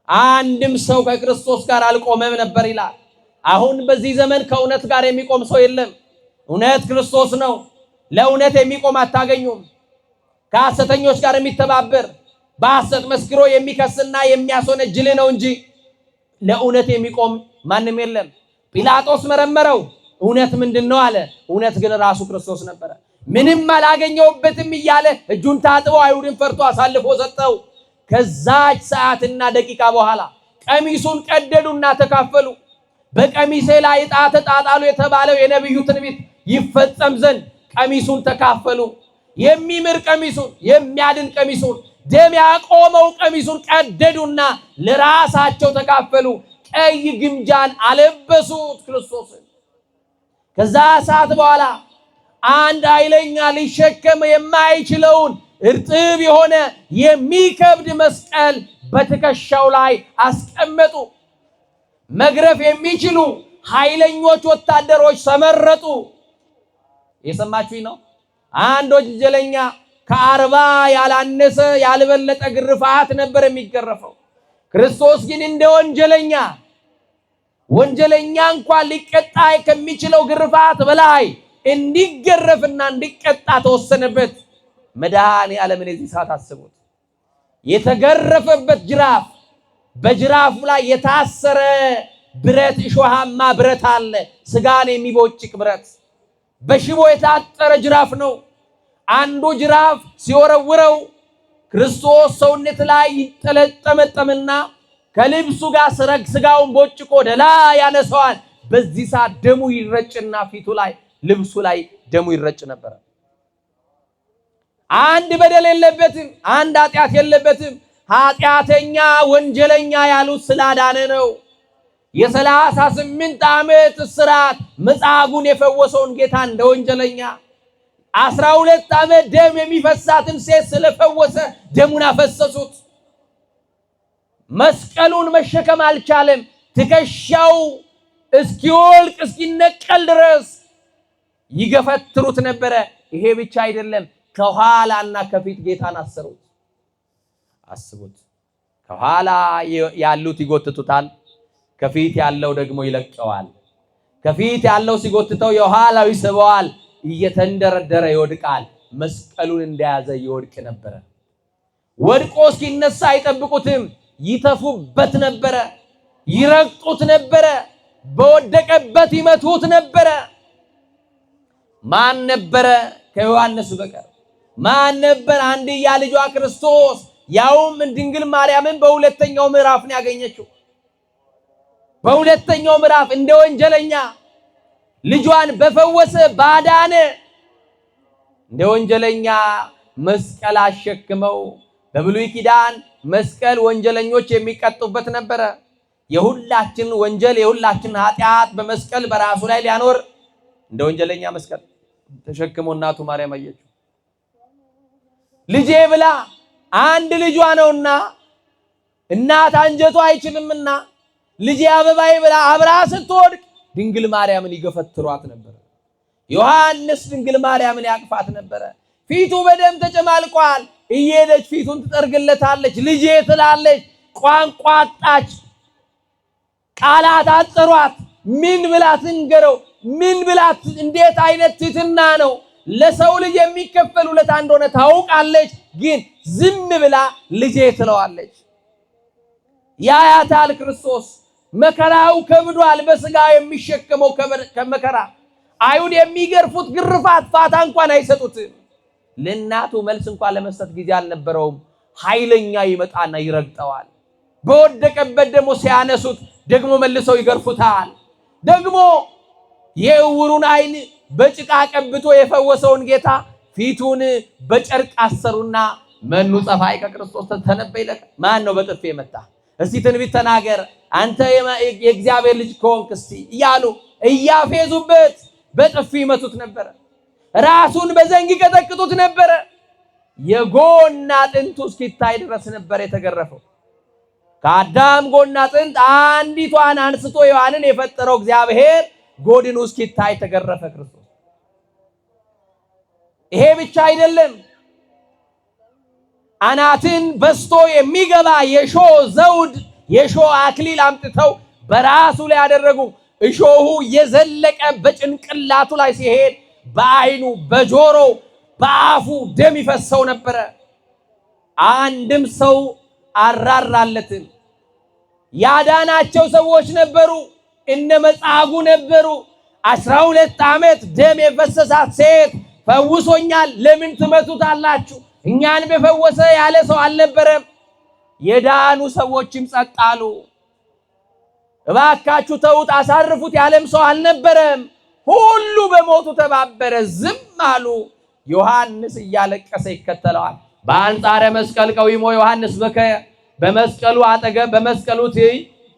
አንድም ሰው ከክርስቶስ ጋር አልቆመም ነበር ይላል። አሁን በዚህ ዘመን ከእውነት ጋር የሚቆም ሰው የለም። እውነት ክርስቶስ ነው። ለእውነት የሚቆም አታገኙም። ከሐሰተኞች ጋር የሚተባበር በሐሰት መስክሮ የሚከስና የሚያስወነጅል ነው እንጂ ለእውነት የሚቆም ማንም የለም። ጲላጦስ መረመረው። እውነት ምንድነው አለ። እውነት ግን ራሱ ክርስቶስ ነበረ። ምንም አላገኘውበትም እያለ እጁን ታጥቦ አይሁድን ፈርቶ አሳልፎ ሰጠው። ከዛች ሰዓትና ደቂቃ በኋላ ቀሚሱን ቀደዱና ተካፈሉ። በቀሚሴ ላይ ዕጣ ተጣጣሉ የተባለው የነብዩ ትንቢት ይፈጸም ዘንድ ቀሚሱን ተካፈሉ። የሚምር ቀሚሱን፣ የሚያድን ቀሚሱን፣ ደም ያቆመው ቀሚሱን ቀደዱና ለራሳቸው ተካፈሉ። ቀይ ግምጃን አለበሱት ክርስቶስን። ከዛ ሰዓት በኋላ አንድ ኃይለኛ ሊሸከም የማይችለውን እርጥብ የሆነ የሚከብድ መስቀል በትከሻው ላይ አስቀመጡ። መግረፍ የሚችሉ ኃይለኞች ወታደሮች ተመረጡ። የሰማችሁኝ ነው። አንድ ወንጀለኛ ከ40 ያላነሰ ያልበለጠ ግርፋት ነበር የሚገረፈው። ክርስቶስ ግን እንደ ወንጀለኛ እንኳን ሊቀጣ ከሚችለው ግርፋት በላይ እንዲገረፍና እንዲቀጣ ተወሰነበት። መድኃኔዓለምን የዚህ ሰዓት አስቡት። የተገረፈበት ጅራፍ፣ በጅራፉ ላይ የታሰረ ብረት፣ እሾሃማ ብረት አለ። ስጋን የሚቦጭቅ ብረት፣ በሽቦ የታጠረ ጅራፍ ነው። አንዱ ጅራፍ ሲወረውረው ክርስቶስ ሰውነት ላይ ይጠለጠመጠምና ከልብሱ ጋር ስጋውን ቦጭቆ ወደ ላይ ያነሳዋል። በዚህ ሰዓት ደሙ ይረጭና ፊቱ ላይ ልብሱ ላይ ደሙ ይረጭ ነበር። አንድ በደል የለበትም፣ አንድ ኃጢአት የለበትም። ኃጢአተኛ ወንጀለኛ ያሉት ስላዳነ ነው። የ38 ዓመት እስራት መጻጉዕን የፈወሰውን ጌታ እንደ ወንጀለኛ 12 ዓመት ደም የሚፈሳትን ሴት ስለፈወሰ ደሙን አፈሰሱት። መስቀሉን መሸከም አልቻለም። ትከሻው እስኪወልቅ እስኪነቀል ድረስ ይገፈትሩት ነበረ። ይሄ ብቻ አይደለም፣ ከኋላና ከፊት ጌታን አሰሩት። አስቡት። ከኋላ ያሉት ይጎትቱታል፣ ከፊት ያለው ደግሞ ይለቀዋል። ከፊት ያለው ሲጎትተው የኋላው ይስበዋል፣ እየተንደረደረ ይወድቃል። መስቀሉን እንደያዘ ይወድቅ ነበረ። ወድቆ እስኪነሳ አይጠብቁትም፣ ይተፉበት ነበረ፣ ይረግጡት ነበረ፣ በወደቀበት ይመቱት ነበረ። ማን ነበረ ከዮሐንስ በቀር? ማን ነበር አንድያ ልጇ ክርስቶስ ያውም ድንግል ማርያምን በሁለተኛው ምዕራፍ ነው ያገኘችው። በሁለተኛው ምዕራፍ እንደ ወንጀለኛ ልጇን በፈወሰ ባዳነ እንደ ወንጀለኛ መስቀል አሸክመው በብሉይ ኪዳን መስቀል ወንጀለኞች የሚቀጡበት ነበር። የሁላችን ወንጀል የሁላችን ኃጢአት በመስቀል በራሱ ላይ ሊያኖር እንደ ወንጀለኛ መስቀል ተሸክሞ እናቱ ማርያም አየችው። ልጄ ብላ አንድ ልጇ ነውና እናት አንጀቷ አይችልምና ልጄ አበባዬ ብላ አብራ ስትወድቅ ድንግል ማርያምን ይገፈትሯት ነበር። ዮሐንስ ድንግል ማርያምን ያቅፋት ነበር። ፊቱ በደም ተጨማልቋል። እየሄደች ፊቱን ትጠርግለታለች። ልጄ ትላለች። ቋንቋ አጣች። ቃላት አጠሯት። ምን ብላ ትንገረው? ምን ብላ? እንዴት አይነት ትሕትና ነው! ለሰው ልጅ የሚከፈል ውለታ እንደሆነ ታውቃለች፣ ግን ዝም ብላ ልጄ ትለዋለች። ያያታል ክርስቶስ መከራው ከብዷል። በስጋ የሚሸከመው ከመከራ አይሁድ የሚገርፉት ግርፋት ፋታ እንኳን አይሰጡትም። ለእናቱ መልስ እንኳን ለመስጠት ጊዜ አልነበረውም። ኃይለኛ ይመጣና ይረግጠዋል። በወደቀበት ደግሞ ሲያነሱት ደግሞ መልሰው ይገርፉታል። ደግሞ የዕውሩን ዓይን በጭቃ ቀብቶ የፈወሰውን ጌታ ፊቱን በጨርቅ አሰሩና መኑ ጸፋይ ከክርስቶስ ተነበይ ለከ። ማን ነው በጥፊ የመታ? እስቲ ትንቢት ተናገር አንተ የእግዚአብሔር ልጅ ከሆንክ እስቲ እያሉ እያፌዙበት በጥፊ ይመቱት ነበር። ራሱን በዘንግ ይቀጠቅጡት ነበር። የጎን አጥንቱ እስኪታይ ድረስ ነበር የተገረፈው። ከአዳም ጎን አጥንት አንዲቷን አንስቶ ሔዋንን የፈጠረው እግዚአብሔር ጎድኑ እስኪታይ ተገረፈ ክርስቶስ። ይሄ ብቻ አይደለም። አናትን በስቶ የሚገባ የሾህ ዘውድ የሾህ አክሊል አምጥተው በራሱ ላይ ያደረጉ። እሾሁ የዘለቀ በጭንቅላቱ ላይ ሲሄድ በዓይኑ በጆሮ በአፉ ደም ይፈሰው ነበረ። አንድም ሰው አራራለትም። ያዳናቸው ሰዎች ነበሩ። እነ መጻጉዕ ነበሩ። 12 ዓመት ደም የፈሰሳት ሴት ፈውሶኛል፣ ለምን ትመቱታላችሁ? እኛን በፈወሰ ያለ ሰው አልነበረም። የዳኑ ሰዎችም ጸጥ አሉ። እባካችሁ ተውት፣ አሳርፉት ያለም ሰው አልነበረም። ሁሉ በሞቱ ተባበረ፣ ዝም አሉ። ዮሐንስ እያለቀሰ ይከተለዋል። በአንጻረ መስቀል ቀዊሞ ዮሐንስ በከየ። በመስቀሉ አጠገብ በመስቀሉ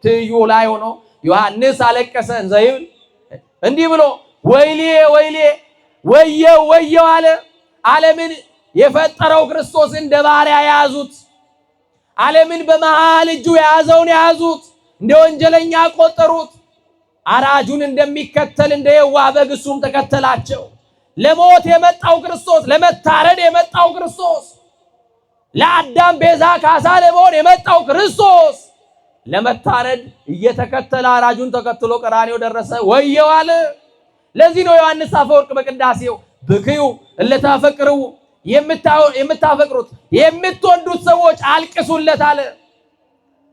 ትይዩ ላይ ሆኖ ዮሐንስ አለቀሰ። እንዘይብል እንዲህ ብሎ ወይሌ ወይሌ ወየው ወየው አለ። ዓለምን የፈጠረው ክርስቶስ እንደ ባሪያ ያዙት። ዓለምን በመሃል እጁ የያዘውን ያዙት። እንደ ወንጀለኛ ቆጠሩት። አራጁን እንደሚከተል እንደ የዋህ በግ እሱም ተከተላቸው። ለሞት የመጣው ክርስቶስ፣ ለመታረድ የመጣው ክርስቶስ፣ ለአዳም ቤዛ ካሳ ለመሆን የመጣው ክርስቶስ ለመታረድ እየተከተለ አራጁን ተከትሎ ቀራንዮ ደረሰ። ወየው አለ። ለዚህ ነው ዮሐንስ አፈወርቅ በቅዳሴው ብክዩ እለታፈቅሩ የምታፈቅሩት የምትወዱት ሰዎች አልቅሱለት አለ።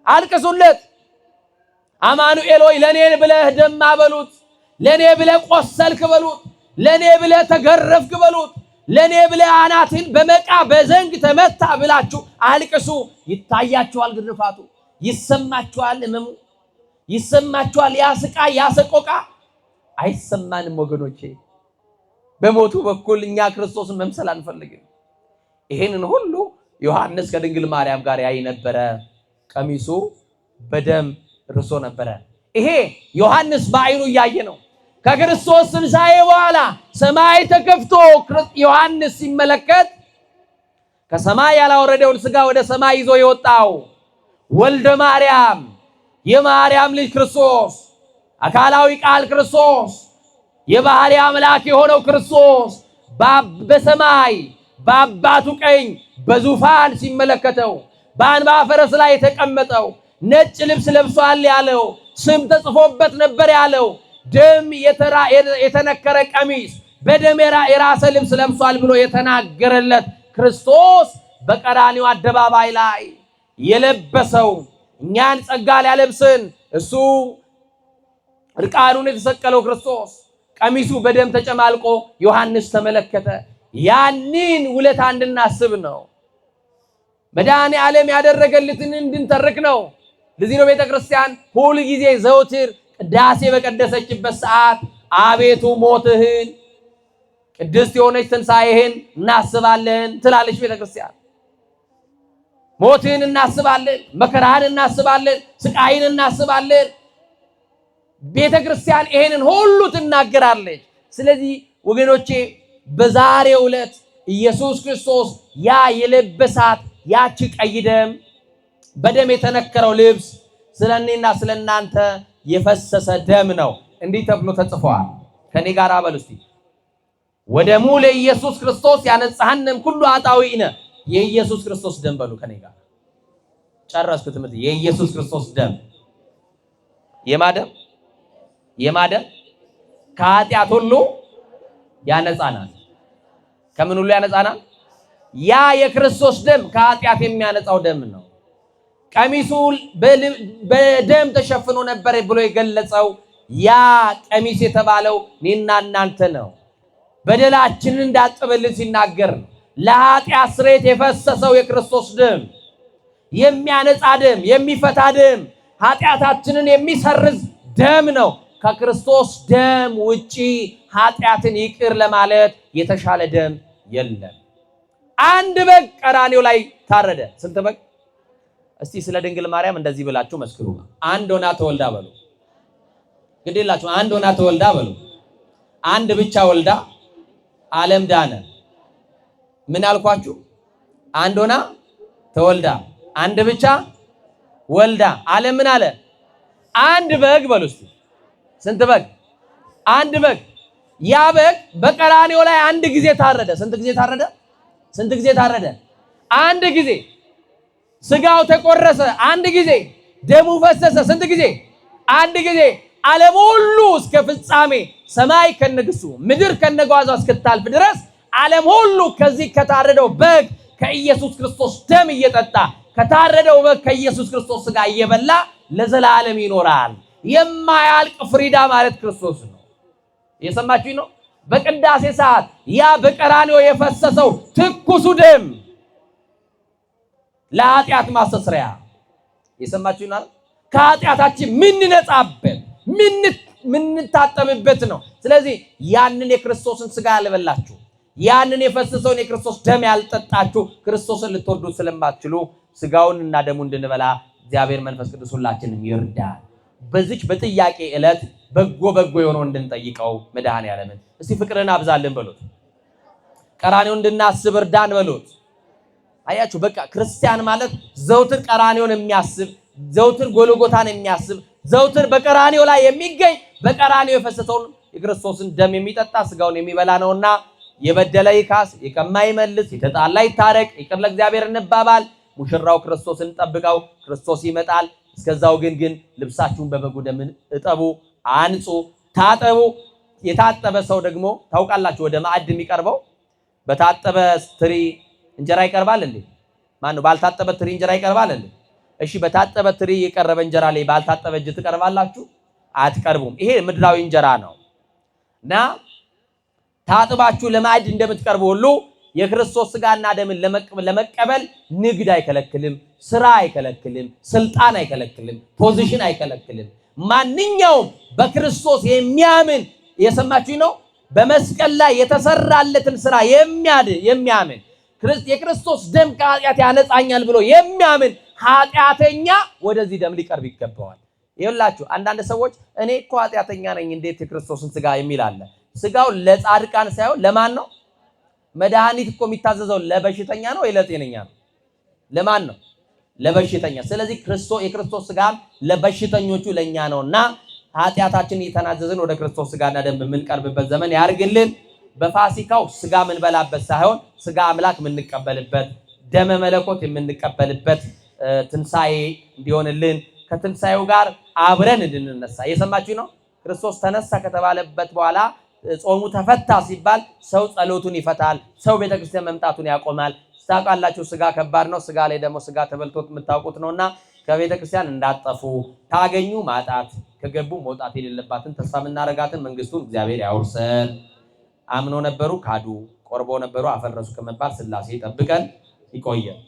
አልቅሱለት። አማኑኤል ሆይ ለኔ ብለህ ደማ በሉት፣ ለኔ ብለህ ቆሰልክ በሉት፣ ለኔ ብለህ ተገረፍክ በሉት፣ ለኔ ብለህ አናትን በመቃ በዘንግ ተመታ ብላችሁ አልቅሱ። ይታያችኋል ግርፋቱ፣ ይሰማችኋል ህመሙ፣ ይሰማችኋል ያ ስቃይ ያ ሰቆቃ። አይሰማንም ወገኖቼ። በሞቱ በኩል እኛ ክርስቶስን መምሰል አንፈልግም። ይሄንን ሁሉ ዮሐንስ ከድንግል ማርያም ጋር ያይ ነበረ። ቀሚሱ በደም ርሶ ነበረ። ይሄ ዮሐንስ በዓይኑ እያየ ነው። ከክርስቶስ ትንሣኤ በኋላ ሰማይ ተከፍቶ ዮሐንስ ሲመለከት ከሰማይ ያላወረደውን ሥጋ ወደ ሰማይ ይዞ የወጣው ወልደ ማርያም የማርያም ልጅ ክርስቶስ አካላዊ ቃል ክርስቶስ የባህሪ አምላክ የሆነው ክርስቶስ በሰማይ በአባቱ ቀኝ በዙፋን ሲመለከተው በአንባ ፈረስ ላይ የተቀመጠው ነጭ ልብስ ለብሷል ያለው ስም ተጽፎበት ነበር ያለው ደም የተነከረ ቀሚስ በደም የራሰ ልብስ ለብሷል ብሎ የተናገረለት ክርስቶስ በቀራንዮ አደባባይ ላይ የለበሰው እኛን ጸጋ ሊያለብስን እሱ እርቃኑን የተሰቀለው ክርስቶስ ቀሚሱ በደም ተጨማልቆ ዮሐንስ ተመለከተ። ያንን ውለታ እንድናስብ ነው። መድኃኔ ዓለም ያደረገልትን እንድንተርክ ነው። ለዚህ ነው ቤተክርስቲያን ሁል ጊዜ ዘውትር ቅዳሴ በቀደሰችበት ሰዓት አቤቱ ሞትህን ቅድስት የሆነች ትንሣኤህን እናስባለን ትላለች ቤተክርስቲያን። ሞትን እናስባለን፣ መከራህን እናስባለን፣ ስቃይን እናስባለን። ቤተክርስቲያን ይሄንን ሁሉ ትናገራለች። ስለዚህ ወገኖቼ በዛሬው ዕለት ኢየሱስ ክርስቶስ ያ የለበሳት ያቺ ቀይ ደም በደም የተነከረው ልብስ ስለኔና ስለናንተ የፈሰሰ ደም ነው። እንዲህ ተብሎ ተጽፏል። ከኔ ጋር አበሉ እስቲ። ወደሙ ለኢየሱስ ክርስቶስ ያነጻህንም ኩሉ አጣዊነ። የኢየሱስ ክርስቶስ ደም በሉ ከኔ ጋር። ጨረስኩ ትምህርት። የኢየሱስ ክርስቶስ ደም የማደም ከኃጢአት ሁሉ ያነጻናል። ከምን ሁሉ ያነጻናል? ያ የክርስቶስ ደም ከኃጢአት የሚያነጻው ደም ነው። ቀሚሱ በደም ተሸፍኖ ነበር ብሎ የገለጸው ያ ቀሚስ የተባለው እኔና እናንተ ነው። በደላችንን እንዳጠበልን ሲናገር ነው። ለኃጢአት ስርየት የፈሰሰው የክርስቶስ ደም የሚያነጻ ደም፣ የሚፈታ ደም፣ ኃጢአታችንን የሚሰርዝ ደም ነው። ከክርስቶስ ደም ውጪ ኃጢአትን ይቅር ለማለት የተሻለ ደም የለም። አንድ በግ ቀራንዮ ላይ ታረደ። ስንት በግ? እስቲ ስለ ድንግል ማርያም እንደዚህ ብላችሁ መስክሩ። አንድ ሆና ተወልዳ በሉ። ግዴላችሁ አንድ ሆና ተወልዳ በሉ። አንድ ብቻ ወልዳ ዓለም ዳነ። ምን አልኳችሁ? አንድ ሆና ተወልዳ አንድ ብቻ ወልዳ ዓለም ምን አለ? አንድ በግ በሉ እስቲ። ስንት በግ? አንድ በግ። ያ በግ በቀራንዮ ላይ አንድ ጊዜ ታረደ። ስንት ጊዜ ታረደ? ስንት ጊዜ ታረደ? አንድ ጊዜ። ስጋው ተቆረሰ አንድ ጊዜ። ደሙ ፈሰሰ ስንት ጊዜ? አንድ ጊዜ። ዓለም ሁሉ እስከ ፍጻሜ ሰማይ ከነግሱ ምድር ከነጓዟ እስክታልፍ ድረስ ዓለም ሁሉ ከዚህ ከታረደው በግ ከኢየሱስ ክርስቶስ ደም እየጠጣ ከታረደው በግ ከኢየሱስ ክርስቶስ ስጋ እየበላ ለዘላለም ይኖራል። የማያልቅ ፍሪዳ ማለት ክርስቶስ ነው። የሰማችሁኝ ነው? በቅዳሴ ሰዓት ያ በቀራንዮ የፈሰሰው ትኩሱ ደም ለኃጢአት ማስተስሪያ የሰማችሁኝ ነው። ከኃጢአታችን ምንነጻበት ምንታጠብበት ነው። ስለዚህ ያንን የክርስቶስን ስጋ ያልበላችሁ ያንን የፈሰሰውን የክርስቶስ ደም ያልጠጣችሁ ክርስቶስን ልትወዱት ስለማትችሉ ስጋውን እና ደሙን እንድንበላ እግዚአብሔር መንፈስ ቅዱስ ሁላችንም ይርዳል። በዚች በጥያቄ ዕለት በጎ የሆነው እንድንጠይቀው መድኃኔዓለምን እስቲ ፍቅርን አብዛልን በሉት። ቀራንዮን እንድናስብ እርዳን በሉት። አያችሁ በቃ ክርስቲያን ማለት ዘውትር ቀራንዮን የሚያስብ ዘውትር ጎልጎታን የሚያስብ ዘውትር በቀራንዮ ላይ የሚገኝ በቀራንዮ የፈሰሰውን የክርስቶስን ደም የሚጠጣ ስጋውን የሚበላ ነውና የበደለ ይካስ፣ የቀማ ይመልስ፣ የተጣላ ይታረቅ፣ ይቅር ለእግዚአብሔር እንባባል። ሙሽራው ክርስቶስን ጠብቀው፣ ክርስቶስ ይመጣል። እስከዛው ግን ልብሳችሁን በበጉ ደም እጠቡ፣ አንጹ፣ ታጠቡ። የታጠበ ሰው ደግሞ ታውቃላችሁ ወደ ማዕድ የሚቀርበው በታጠበ ትሪ እንጀራ ይቀርባል እንዴ? ማን ነው ባልታጠበ ትሪ እንጀራ ይቀርባል እንዴ? እሺ በታጠበ ትሪ የቀረበ እንጀራ ላይ ባልታጠበ እጅ ትቀርባላችሁ? አትቀርቡም። ይሄ ምድራዊ እንጀራ ነው እና ታጥባችሁ ለማዕድ እንደምትቀርቡ ሁሉ የክርስቶስ ስጋና ደምን ለመቀበል ንግድ አይከለክልም፣ ስራ አይከለክልም፣ ስልጣን አይከለክልም፣ ፖዚሽን አይከለክልም። ማንኛውም በክርስቶስ የሚያምን የሰማችሁኝ ነው። በመስቀል ላይ የተሰራለትን ስራ የሚያምን የክርስቶስ ደም ከኃጢአት ያነጻኛል ብሎ የሚያምን ኃጢአተኛ ወደዚህ ደም ሊቀርብ ይገባዋል። ይኸውላችሁ አንዳንድ ሰዎች እኔ እኮ ኃጢአተኛ ነኝ እንዴት የክርስቶስን ስጋ የሚል አለ። ስጋው ለጻድቃን ሳይሆን ለማን ነው? መድኃኒት እኮ የሚታዘዘው ለበሽተኛ ነው ወይ ለጤነኛ ነው? ለማን ነው? ለበሽተኛ። ስለዚህ የክርስቶስ ስጋ ለበሽተኞቹ ለኛ ነውና ኃጢአታችንን እየተናዘዝን ወደ ክርስቶስ ስጋና ደም የምንቀርብበት ዘመን ያርግልን። በፋሲካው ስጋ የምንበላበት ሳይሆን ስጋ አምላክ የምንቀበልበት ደመ መለኮት የምንቀበልበት ትንሣኤ እንዲሆንልን ከትንሣኤው ጋር አብረን እንድንነሳ የሰማችሁ ነው። ክርስቶስ ተነሳ ከተባለበት በኋላ ጾሙ ተፈታ ሲባል ሰው ጸሎቱን ይፈታል፣ ሰው ቤተክርስቲያን መምጣቱን ያቆማል። ታውቃላችሁ ስጋ ከባድ ነው። ስጋ ላይ ደግሞ ስጋ ተበልቶት የምታውቁት ነውና ከቤተክርስቲያን እንዳጠፉ ታገኙ ማጣት ከገቡ መውጣት የሌለባትን ተስፋ የምናረጋትን መንግስቱን እግዚአብሔር ያውርሰን። አምኖ ነበሩ ካዱ፣ ቆርቦ ነበሩ አፈረሱ ከመባል ሥላሴ ጠብቀን ይቆየን።